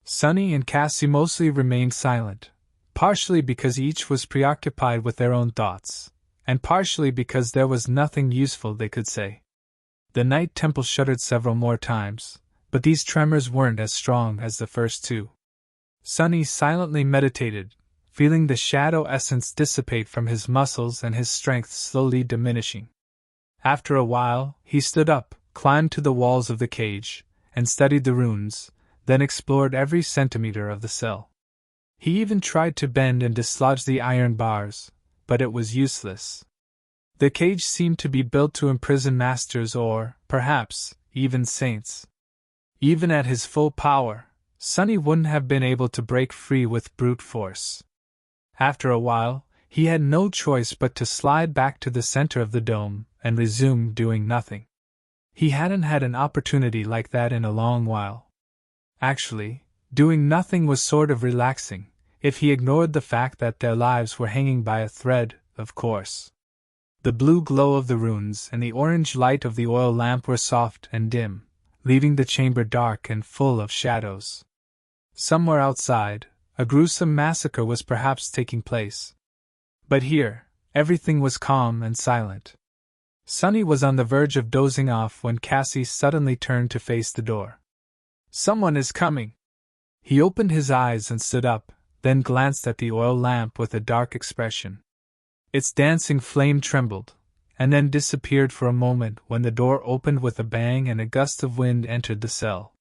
Sunny and Cassie mostly remained silent, partially because each was preoccupied with their own thoughts, and partially because there was nothing useful they could say. The Night Temple shuddered several more times, but these tremors weren't as strong as the first 2. Sunny silently meditated, feeling the shadow essence dissipate from his muscles and his strength slowly diminishing. After a while, he stood up, climbed to the walls of the cage, and studied the runes, then explored every centimeter of the cell. He even tried to bend and dislodge the iron bars, but it was useless. The cage seemed to be built to imprison masters or, perhaps, even saints. Even at his full power, Sunny wouldn't have been able to break free with brute force. After a while, he had no choice but to slide back to the center of the dome and resume doing nothing. He hadn't had an opportunity like that in a long while. Actually, doing nothing was sort of relaxing, if he ignored the fact that their lives were hanging by a thread, of course. The blue glow of the runes and the orange light of the oil lamp were soft and dim, leaving the chamber dark and full of shadows. Somewhere outside, a gruesome massacre was perhaps taking place. But here, everything was calm and silent. Sunny was on the verge of dozing off when Cassie suddenly turned to face the door. "Someone is coming." He opened his eyes and stood up, then glanced at the oil lamp with a dark expression. Its dancing flame trembled, and then disappeared for a moment when the door opened with a bang and a gust of wind entered the cell.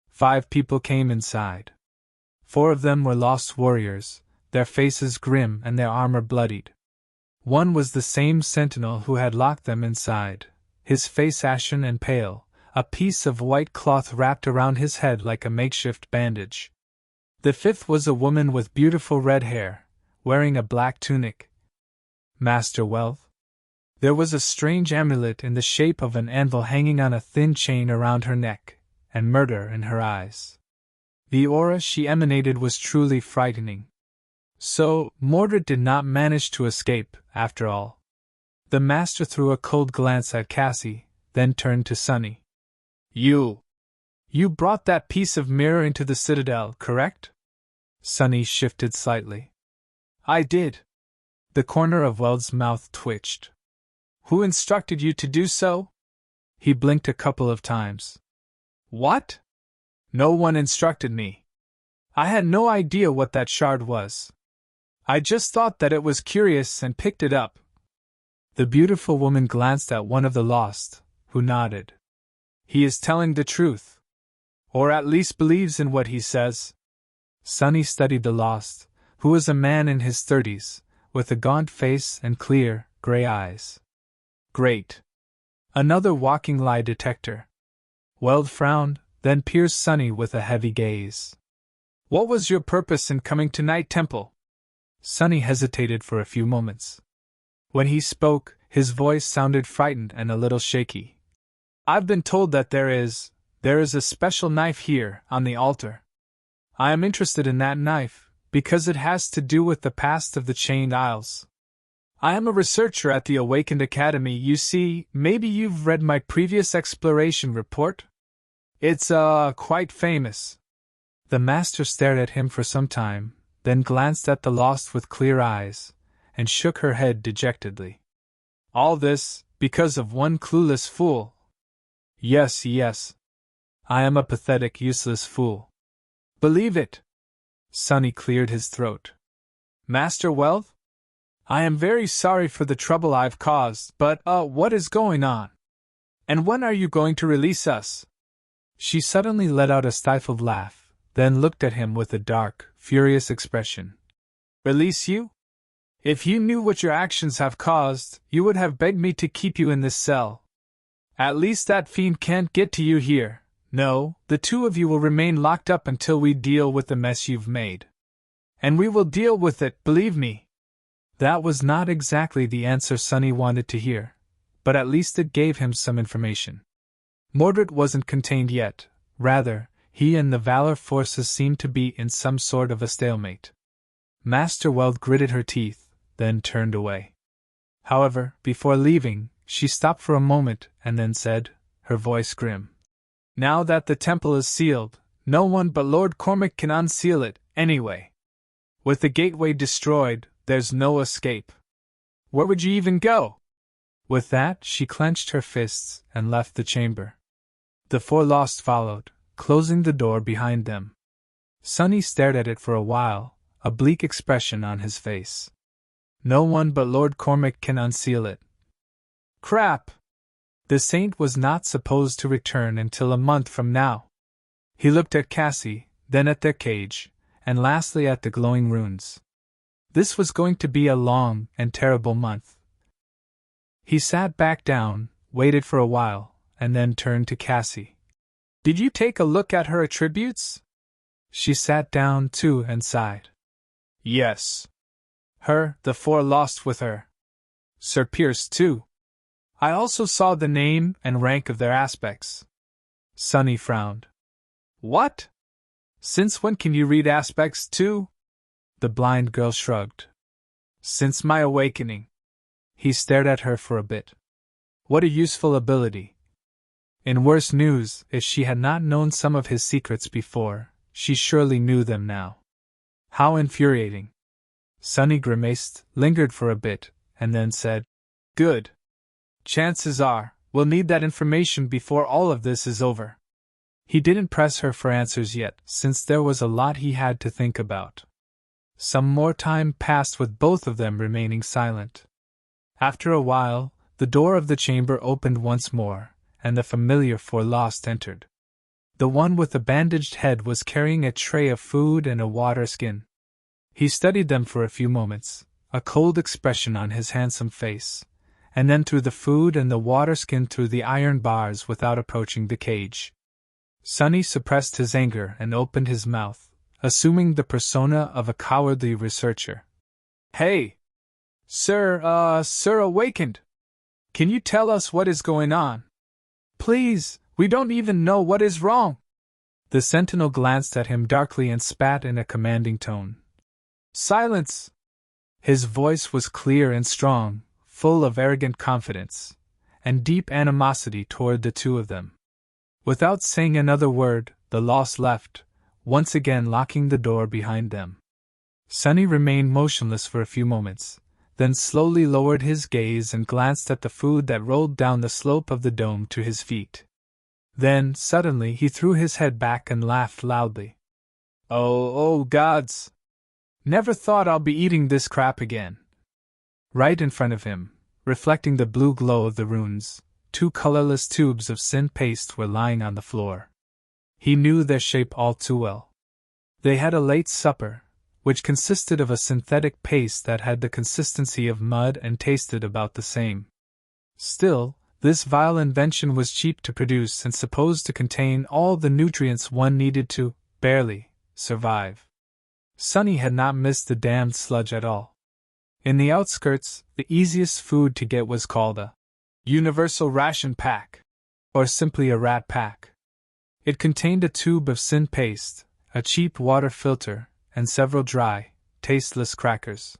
5 people came inside. 4 of them were lost warriors, their faces grim and their armor bloodied. One was the same sentinel who had locked them inside, his face ashen and pale, a piece of white cloth wrapped around his head like a makeshift bandage. The 5th was a woman with beautiful red hair, wearing a black tunic. Master Wealth? There was a strange amulet in the shape of an anvil hanging on a thin chain around her neck, and murder in her eyes. The aura she emanated was truly frightening. So, Mordred did not manage to escape, after all. The master threw a cold glance at Cassie, then turned to Sunny. You brought that piece of mirror into the citadel, correct? Sunny shifted slightly. I did. The corner of Weld's mouth twitched. Who instructed you to do so? He blinked a couple of times. What? No one instructed me. I had no idea what that shard was. I just thought that it was curious and picked it up. The beautiful woman glanced at one of the lost, who nodded. He is telling the truth. Or at least believes in what he says. Sunny studied the lost, who was a man in his 30s, with a gaunt face and clear, gray eyes. Great. Another walking lie detector. Weld frowned, then pierced Sunny with a heavy gaze. What was your purpose in coming to Night Temple? Sunny hesitated for a few moments. When he spoke, his voice sounded frightened and a little shaky. I've been told that there is a special knife here, on the altar. I am interested in that knife, because it has to do with the past of the Chained Isles. I am a researcher at the Awakened Academy, you see, maybe you've read my previous exploration report? It's, quite famous. The master stared at him for some time, then glanced at the lost with clear eyes, and shook her head dejectedly. All this, because of one clueless fool. Yes. I am a pathetic, useless fool. Believe it. Sunny cleared his throat. Master Weld? I am very sorry for the trouble I've caused, but, what is going on? And when are you going to release us? She suddenly let out a stifled laugh, then looked at him with a dark, furious expression. Release you? If you knew what your actions have caused, you would have begged me to keep you in this cell. At least that fiend can't get to you here. No, the 2 of you will remain locked up until we deal with the mess you've made. And we will deal with it, believe me. That was not exactly the answer Sunny wanted to hear, but at least it gave him some information. Mordred wasn't contained yet, rather, he and the Valor forces seemed to be in some sort of a stalemate. Master Weld gritted her teeth, then turned away. However, before leaving, she stopped for a moment and then said, her voice grim. Now that the temple is sealed, no one but Lord Cormac can unseal it, anyway. With the gateway destroyed, there's no escape. Where would you even go? With that, she clenched her fists and left the chamber. The 4 lost followed, closing the door behind them. Sunny stared at it for a while, a bleak expression on his face. No one but Lord Cormac can unseal it. Crap! The saint was not supposed to return until a month from now. He looked at Cassie, then at their cage, and lastly at the glowing runes. This was going to be a long and terrible month. He sat back down, waited for a while, and then turned to Cassie. Did you take a look at her attributes? She sat down too and sighed. Yes. Her, the 4 lost with her. Sir Pierce too. I also saw the name and rank of their aspects. Sunny frowned. What? Since when can you read aspects too? The blind girl shrugged. Since my awakening. He stared at her for a bit. What a useful ability. In worse news, if she had not known some of his secrets before, she surely knew them now. How infuriating. Sunny grimaced, lingered for a bit, and then said, Good. Chances are, we'll need that information before all of this is over. He didn't press her for answers yet, since there was a lot he had to think about. Some more time passed with both of them remaining silent. After a while, the door of the chamber opened once more, and the familiar Forlost entered. The one with the bandaged head was carrying a tray of food and a water skin. He studied them for a few moments, a cold expression on his handsome face, and then threw the food and the water skin through the iron bars without approaching the cage. Sonny suppressed his anger and opened his mouth, assuming the persona of a cowardly researcher. "Hey! Sir awakened! Can you tell us what is going on? Please, we don't even know what is wrong!" The sentinel glanced at him darkly and spat in a commanding tone. "Silence!" His voice was clear and strong, full of arrogant confidence, and deep animosity toward the two of them. Without saying another word, the Lost left, once again locking the door behind them. Sonny remained motionless for a few moments, then slowly lowered his gaze and glanced at the food that rolled down the slope of the dome to his feet. Then, suddenly, he threw his head back and laughed loudly. Oh gods! Never thought I'll be eating this crap again." Right in front of him, reflecting the blue glow of the runes, two colorless tubes of sin paste were lying on the floor. He knew their shape all too well. They had a late supper, which consisted of a synthetic paste that had the consistency of mud and tasted about the same. Still, this vile invention was cheap to produce and supposed to contain all the nutrients one needed to, barely, survive. Sonny had not missed the damned sludge at all. In the outskirts, the easiest food to get was called a universal ration pack, or simply a rat pack. It contained a tube of sin paste, a cheap water filter, and several dry, tasteless crackers.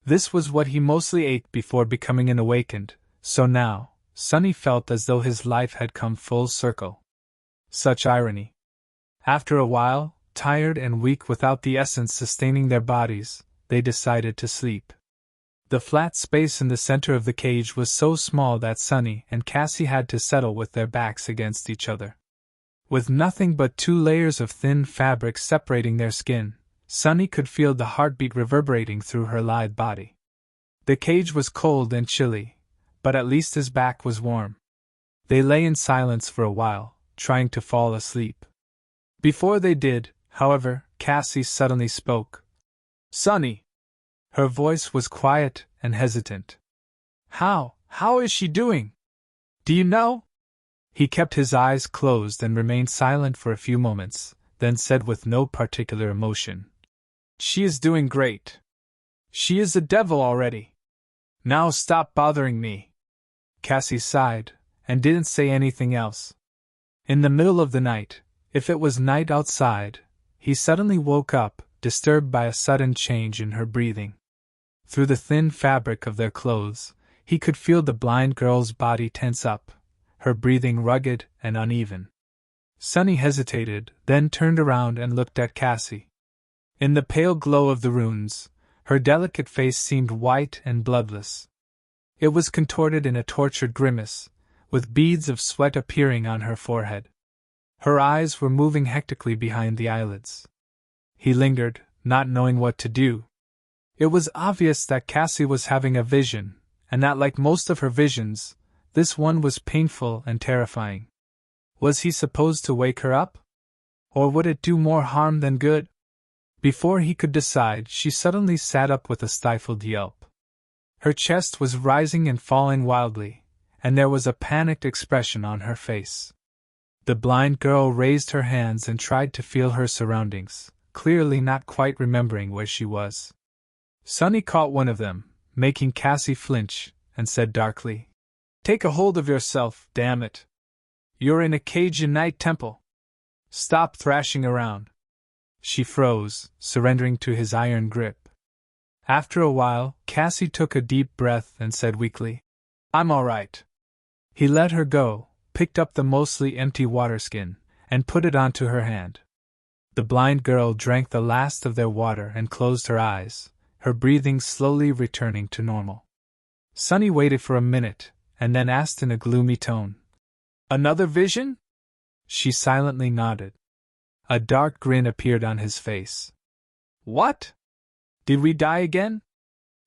This was what he mostly ate before becoming an awakened, so now, Sonny felt as though his life had come full circle. Such irony. After a while, tired and weak without the essence sustaining their bodies, they decided to sleep. The flat space in the center of the cage was so small that Sonny and Cassie had to settle with their backs against each other. With nothing but 2 layers of thin fabric separating their skin, Sonny could feel the heartbeat reverberating through her lithe body. The cage was cold and chilly, but at least his back was warm. They lay in silence for a while, trying to fall asleep. Before they did, however, Cassie suddenly spoke. "Sonny!" Her voice was quiet and hesitant. How is she doing? Do you know?" He kept his eyes closed and remained silent for a few moments, then said with no particular emotion. "She is doing great. She is a devil already. Now stop bothering me." Cassie sighed, and didn't say anything else. In the middle of the night, if it was night outside, he suddenly woke up, disturbed by a sudden change in her breathing. Through the thin fabric of their clothes, he could feel the blind girl's body tense up, her breathing rugged and uneven. Sonny hesitated, then turned around and looked at Cassie. In the pale glow of the runes, her delicate face seemed white and bloodless. It was contorted in a tortured grimace, with beads of sweat appearing on her forehead. Her eyes were moving hectically behind the eyelids. He lingered, not knowing what to do. It was obvious that Cassie was having a vision, and that like most of her visions, this one was painful and terrifying. Was he supposed to wake her up? Or would it do more harm than good? Before he could decide, she suddenly sat up with a stifled yelp. Her chest was rising and falling wildly, and there was a panicked expression on her face. The blind girl raised her hands and tried to feel her surroundings, clearly not quite remembering where she was. Sonny caught one of them, making Cassie flinch, and said darkly, "Take a hold of yourself, damn it. You're in a cage in Night Temple. Stop thrashing around." She froze, surrendering to his iron grip. After a while, Cassie took a deep breath and said weakly, "I'm all right." He let her go, picked up the mostly empty water skin, and put it onto her hand. The blind girl drank the last of their water and closed her eyes, her breathing slowly returning to normal. Sonny waited for a minute, and then asked in a gloomy tone, "Another vision?" She silently nodded. A dark grin appeared on his face. "What?" Did we die again?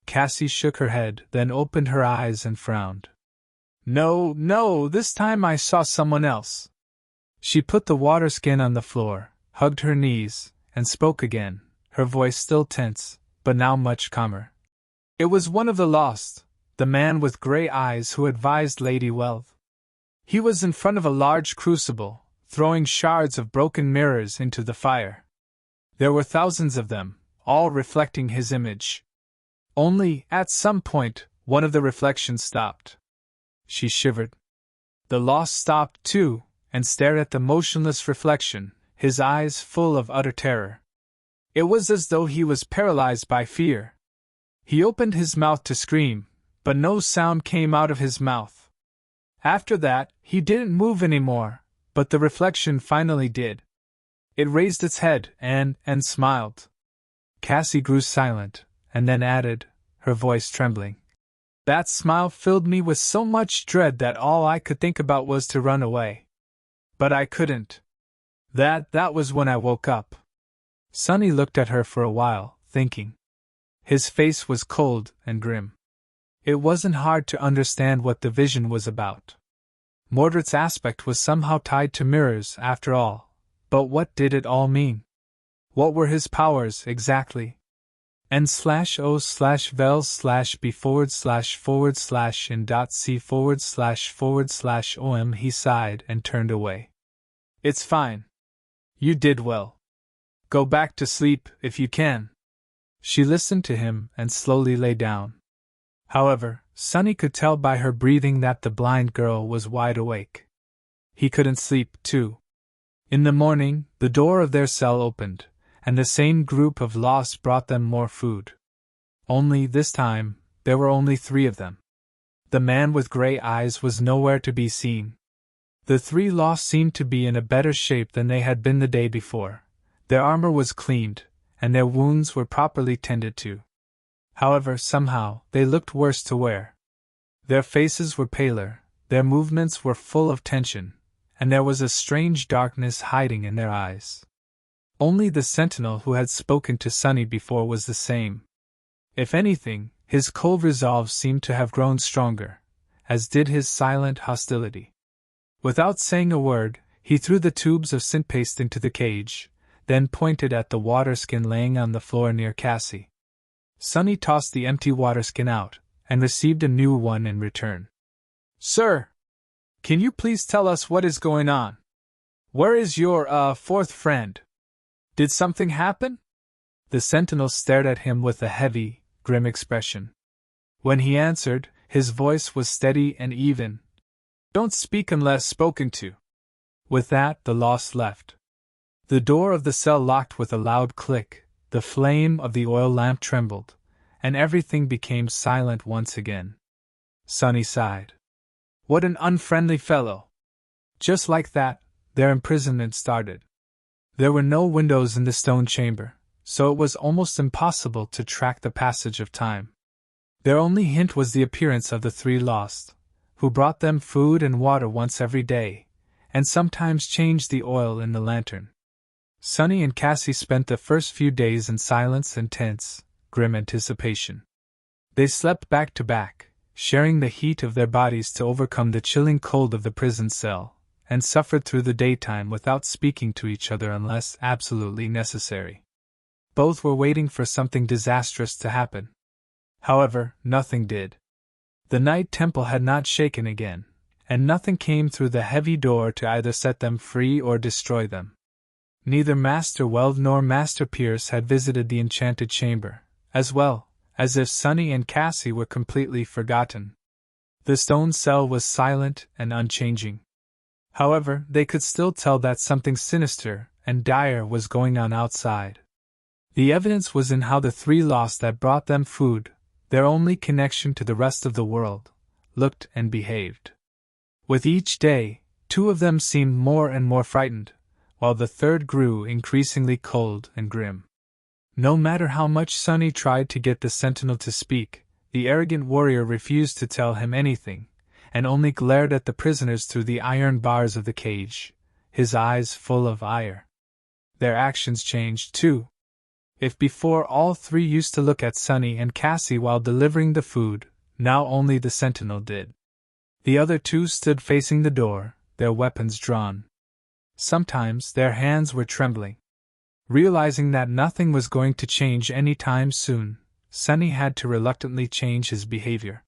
Cassie shook her head, then opened her eyes and frowned. No, no, this time I saw someone else. She put the water skin on the floor, hugged her knees, and spoke again, her voice still tense, but now much calmer. It was one of the lost, the man with grey eyes who advised Lady Wealth. He was in front of a large crucible, throwing shards of broken mirrors into the fire. There were thousands of them, all reflecting his image. Only, at some point, one of the reflections stopped. She shivered. The lost stopped too, and stared at the motionless reflection, his eyes full of utter terror. It was as though he was paralyzed by fear. He opened his mouth to scream, but no sound came out of his mouth. After that, he didn't move anymore, but the reflection finally did. It raised its head and smiled. Cassie grew silent, and then added, her voice trembling. That smile filled me with so much dread that all I could think about was to run away. But I couldn't. That was when I woke up. Sonny looked at her for a while, thinking. His face was cold and grim. It wasn't hard to understand what the vision was about. Mordred's aspect was somehow tied to mirrors, after all. But what did it all mean? What were his powers, exactly? N/O/vel//in.c//om he sighed and turned away. It's fine. You did well. Go back to sleep, if you can. She listened to him and slowly lay down. However, Sonny could tell by her breathing that the blind girl was wide awake. He couldn't sleep, too. In the morning, the door of their cell opened, and the same group of lost brought them more food. Only, this time, there were only 3 of them. The man with grey eyes was nowhere to be seen. The 3 lost seemed to be in a better shape than they had been the day before. Their armor was cleaned, and their wounds were properly tended to. However, somehow, they looked worse to wear. Their faces were paler, their movements were full of tension, and there was a strange darkness hiding in their eyes. Only the sentinel who had spoken to Sonny before was the same. If anything, his cold resolve seemed to have grown stronger, as did his silent hostility. Without saying a word, he threw the tubes of scent paste into the cage, then pointed at the water skin laying on the floor near Cassie. Sonny tossed the empty water skin out, and received a new one in return. Sir! Can you please tell us what is going on? Where is your, 4th friend? Did something happen? The sentinel stared at him with a heavy, grim expression. When he answered, his voice was steady and even. Don't speak unless spoken to. With that, the lost left. The door of the cell locked with a loud click, the flame of the oil lamp trembled, and everything became silent once again. Sonny sighed. What an unfriendly fellow! Just like that, their imprisonment started. There were no windows in the stone chamber, so it was almost impossible to track the passage of time. Their only hint was the appearance of the 3 lost, who brought them food and water once every day, and sometimes changed the oil in the lantern. Sonny and Cassie spent the first few days in silence and tense, grim anticipation. They slept back to back, sharing the heat of their bodies to overcome the chilling cold of the prison cell, and suffered through the daytime without speaking to each other unless absolutely necessary. Both were waiting for something disastrous to happen. However, nothing did. The Night Temple had not shaken again, and nothing came through the heavy door to either set them free or destroy them. Neither Master Weld nor Master Pierce had visited the enchanted chamber, as well, as if Sonny and Cassie were completely forgotten. The stone cell was silent and unchanging. However, they could still tell that something sinister and dire was going on outside. The evidence was in how the 3 lost that brought them food, their only connection to the rest of the world, looked and behaved. With each day, 2 of them seemed more and more frightened, while the 3rd grew increasingly cold and grim. No matter how much Sonny tried to get the sentinel to speak, the arrogant warrior refused to tell him anything, and only glared at the prisoners through the iron bars of the cage, his eyes full of ire. Their actions changed, too. If before all three used to look at Sunny and Cassie while delivering the food, now only the sentinel did. The other two stood facing the door, their weapons drawn. Sometimes their hands were trembling. Realizing that nothing was going to change any time soon, Sunny had to reluctantly change his behavior.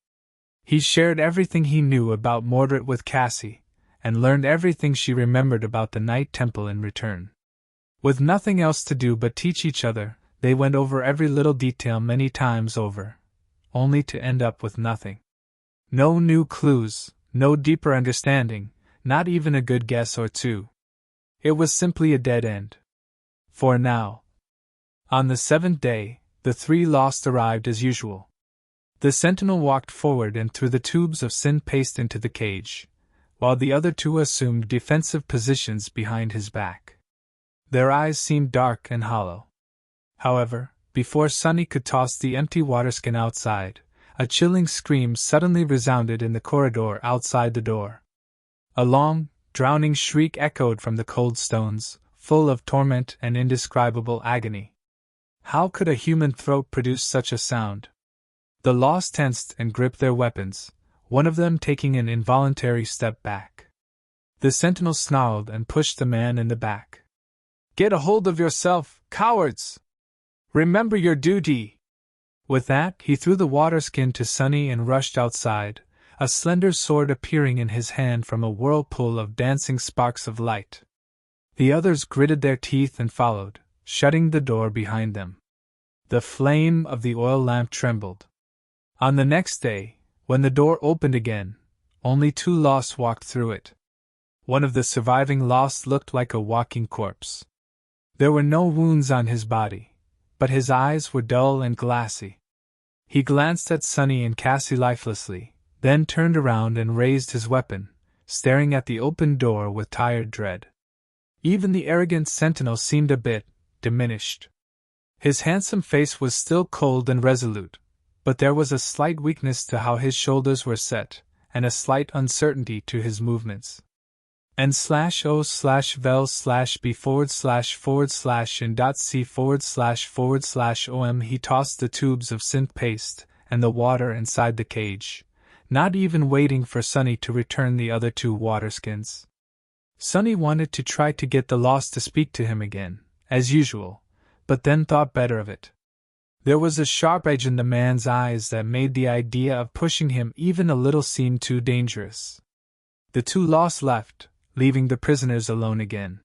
He shared everything he knew about Mordred with Cassie, and learned everything she remembered about the Night Temple in return. With nothing else to do but teach each other, they went over every little detail many times over, only to end up with nothing. No new clues, no deeper understanding, not even a good guess or two. It was simply a dead end. For now. On the 7th day, the three lost arrived as usual. The sentinel walked forward and threw the tubes of sin paste into the cage, while the other two assumed defensive positions behind his back. Their eyes seemed dark and hollow. However, before Sunny could toss the empty waterskin outside, a chilling scream suddenly resounded in the corridor outside the door. A long, drowning shriek echoed from the cold stones, full of torment and indescribable agony. How could a human throat produce such a sound? The Lost tensed and gripped their weapons, one of them taking an involuntary step back. The sentinel snarled and pushed the man in the back. "Get a hold of yourself, cowards! Remember your duty!" With that, he threw the waterskin to Sunny and rushed outside, a slender sword appearing in his hand from a whirlpool of dancing sparks of light. The others gritted their teeth and followed, shutting the door behind them. The flame of the oil lamp trembled. On the next day, when the door opened again, only two Lost walked through it. One of the surviving Lost looked like a walking corpse. There were no wounds on his body, but his eyes were dull and glassy. He glanced at Sunny and Cassie lifelessly, then turned around and raised his weapon, staring at the open door with tired dread. Even the arrogant sentinel seemed a bit diminished. His handsome face was still cold and resolute, but there was a slight weakness to how his shoulders were set, and a slight uncertainty to his movements. N/O/vel/b/in.c/om he tossed the tubes of synth paste and the water inside the cage, not even waiting for Sunny to return the other two waterskins. Sunny wanted to try to get the Lost to speak to him again, as usual, but then thought better of it. There was a sharp edge in the man's eyes that made the idea of pushing him even a little seem too dangerous. The two Lost left, leaving the prisoners alone again.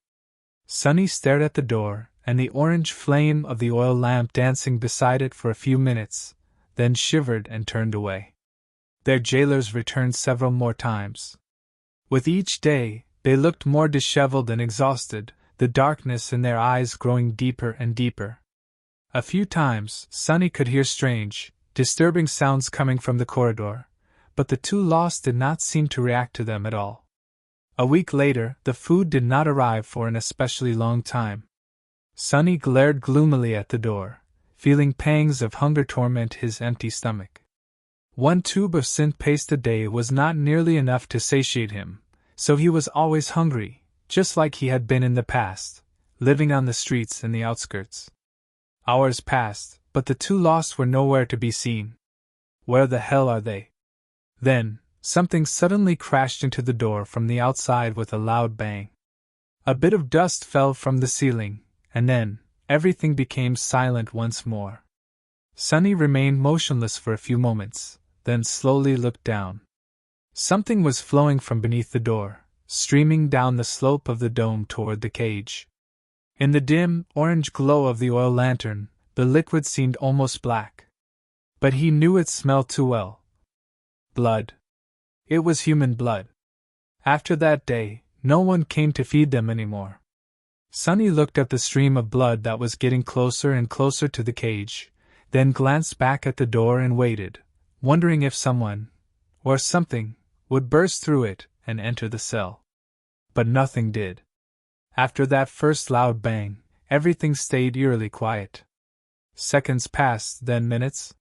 Sunny stared at the door, and the orange flame of the oil lamp dancing beside it for a few minutes, then shivered and turned away. Their jailers returned several more times. With each day, they looked more disheveled and exhausted, the darkness in their eyes growing deeper and deeper. A few times, Sunny could hear strange, disturbing sounds coming from the corridor, but the two Lost did not seem to react to them at all. A week later, the food did not arrive for an especially long time. Sunny glared gloomily at the door, feeling pangs of hunger torment his empty stomach. One tube of synth paste a day was not nearly enough to satiate him, so he was always hungry, just like he had been in the past, living on the streets and the outskirts. Hours passed, but the two Lost were nowhere to be seen. Where the hell are they? Then, something suddenly crashed into the door from the outside with a loud bang. A bit of dust fell from the ceiling, and then, everything became silent once more. Sunny remained motionless for a few moments, then slowly looked down. Something was flowing from beneath the door, streaming down the slope of the dome toward the cage. In the dim, orange glow of the oil lantern, the liquid seemed almost black. But he knew it smelled too well. Blood. It was human blood. After that day, no one came to feed them anymore. Sunny looked at the stream of blood that was getting closer and closer to the cage, then glanced back at the door and waited, wondering if someone, or something, would burst through it and enter the cell. But nothing did. After that first loud bang, everything stayed eerily quiet. Seconds passed, then minutes.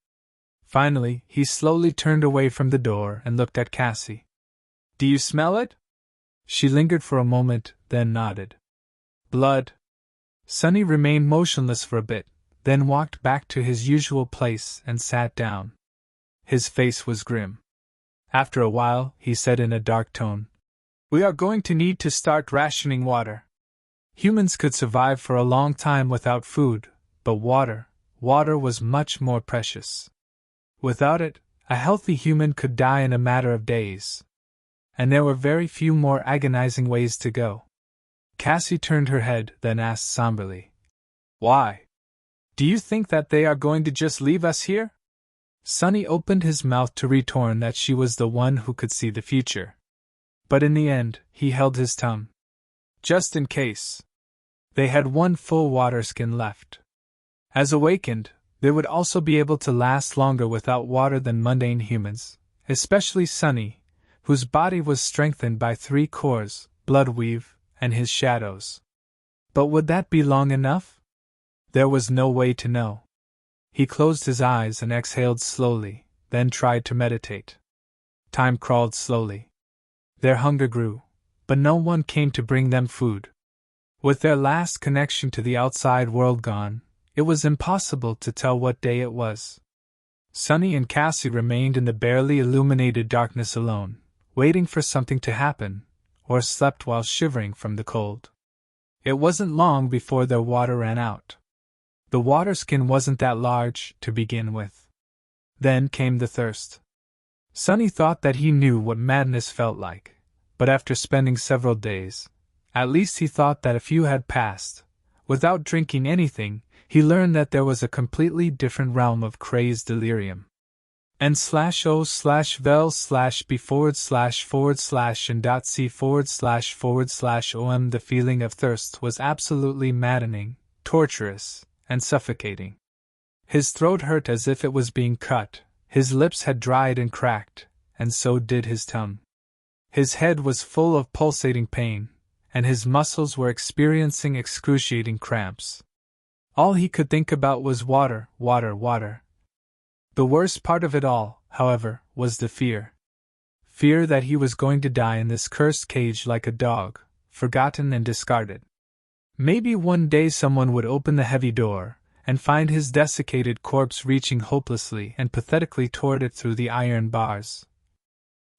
Finally, he slowly turned away from the door and looked at Cassie. "Do you smell it?" She lingered for a moment, then nodded. "Blood." Sunny remained motionless for a bit, then walked back to his usual place and sat down. His face was grim. After a while, he said in a dark tone, "We are going to need to start rationing water. Humans could survive for a long time without food, but water was much more precious. Without it, a healthy human could die in a matter of days. And there were very few more agonizing ways to go." Cassie turned her head, then asked somberly, "Why? Do you think that they are going to just leave us here?" Sonny opened his mouth to retort that she was the one who could see the future. But in the end, he held his tongue. Just in case. They had one full water skin left. As awakened, they would also be able to last longer without water than mundane humans, especially Sonny, whose body was strengthened by 3 cores, Bloodweave, and his shadows. But would that be long enough? There was no way to know. He closed his eyes and exhaled slowly, then tried to meditate. Time crawled slowly. Their hunger grew, but no one came to bring them food. With their last connection to the outside world gone, it was impossible to tell what day it was. Sonny and Cassie remained in the barely illuminated darkness alone, waiting for something to happen, or slept while shivering from the cold. It wasn't long before their water ran out. The water skin wasn't that large, to begin with. Then came the thirst. Sonny thought that he knew what madness felt like, but after spending several days, at least he thought that a few had passed, without drinking anything, he learned that there was a completely different realm of crazed delirium. n/o/vel/b/and.c//and.c//om. The feeling of thirst was absolutely maddening, torturous, and suffocating. His throat hurt as if it was being cut, his lips had dried and cracked, and so did his tongue. His head was full of pulsating pain, and his muscles were experiencing excruciating cramps. All he could think about was water, water, water. The worst part of it all, however, was the fear. Fear that he was going to die in this cursed cage like a dog, forgotten and discarded. Maybe one day someone would open the heavy door, and find his desiccated corpse reaching hopelessly and pathetically toward it through the iron bars.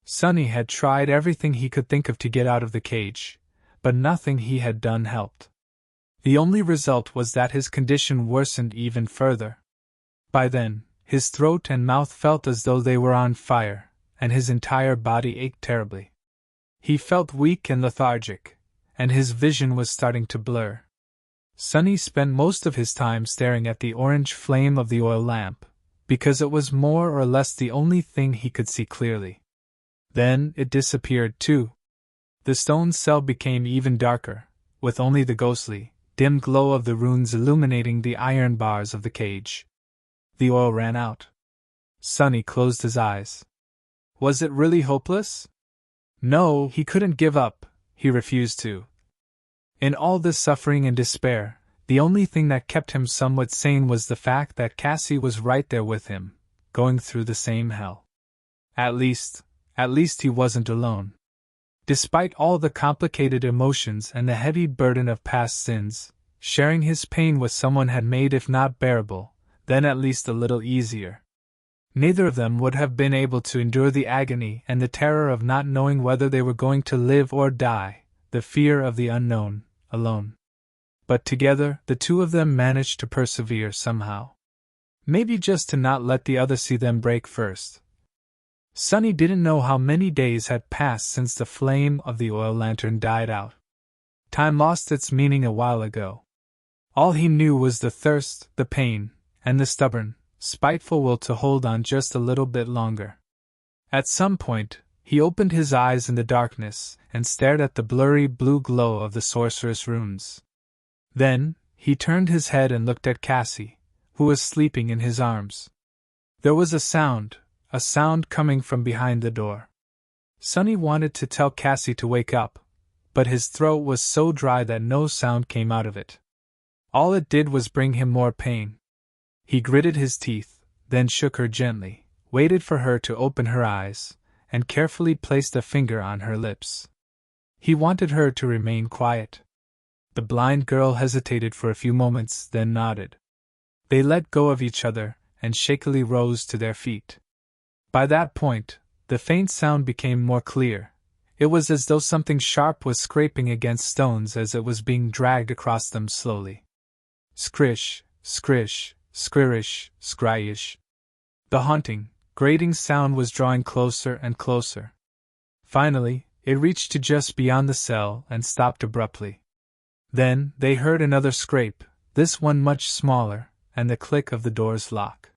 Sonny had tried everything he could think of to get out of the cage, but nothing he had done helped. The only result was that his condition worsened even further. By then, his throat and mouth felt as though they were on fire, and his entire body ached terribly. He felt weak and lethargic, and his vision was starting to blur. Sonny spent most of his time staring at the orange flame of the oil lamp, because it was more or less the only thing he could see clearly. Then it disappeared too. The stone cell became even darker, with only the ghostly, dim glow of the runes illuminating the iron bars of the cage. The oil ran out. Sonny closed his eyes. Was it really hopeless? No, he couldn't give up, he refused to. In all this suffering and despair, the only thing that kept him somewhat sane was the fact that Cassie was right there with him, going through the same hell. At least he wasn't alone. Despite all the complicated emotions and the heavy burden of past sins, sharing his pain with someone had made if not bearable, then at least a little easier. Neither of them would have been able to endure the agony and the terror of not knowing whether they were going to live or die, the fear of the unknown, alone. But together, the two of them managed to persevere somehow. Maybe just to not let the other see them break first. Sonny didn't know how many days had passed since the flame of the oil lantern died out. Time lost its meaning a while ago. All he knew was the thirst, the pain, and the stubborn, spiteful will to hold on just a little bit longer. At some point, he opened his eyes in the darkness and stared at the blurry blue glow of the sorceress runes. Then, he turned his head and looked at Cassie, who was sleeping in his arms. There was a sound coming from behind the door. Sonny wanted to tell Cassie to wake up, but his throat was so dry that no sound came out of it. All it did was bring him more pain. He gritted his teeth, then shook her gently, waited for her to open her eyes, and carefully placed a finger on her lips. He wanted her to remain quiet. The blind girl hesitated for a few moments, then nodded. They let go of each other and shakily rose to their feet. By that point, the faint sound became more clear. It was as though something sharp was scraping against stones as it was being dragged across them slowly. Skrish, skrish, skrirish, skryish. The haunting, grating sound was drawing closer and closer. Finally, it reached to just beyond the cell and stopped abruptly. Then, they heard another scrape, this one much smaller, and the click of the door's lock.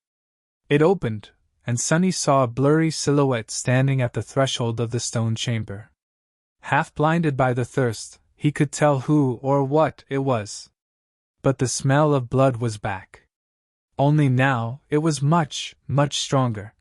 It opened, and Sonny saw a blurry silhouette standing at the threshold of the stone chamber. Half blinded by the thirst, he could tell who or what it was. But the smell of blood was back. Only now, it was much, much stronger.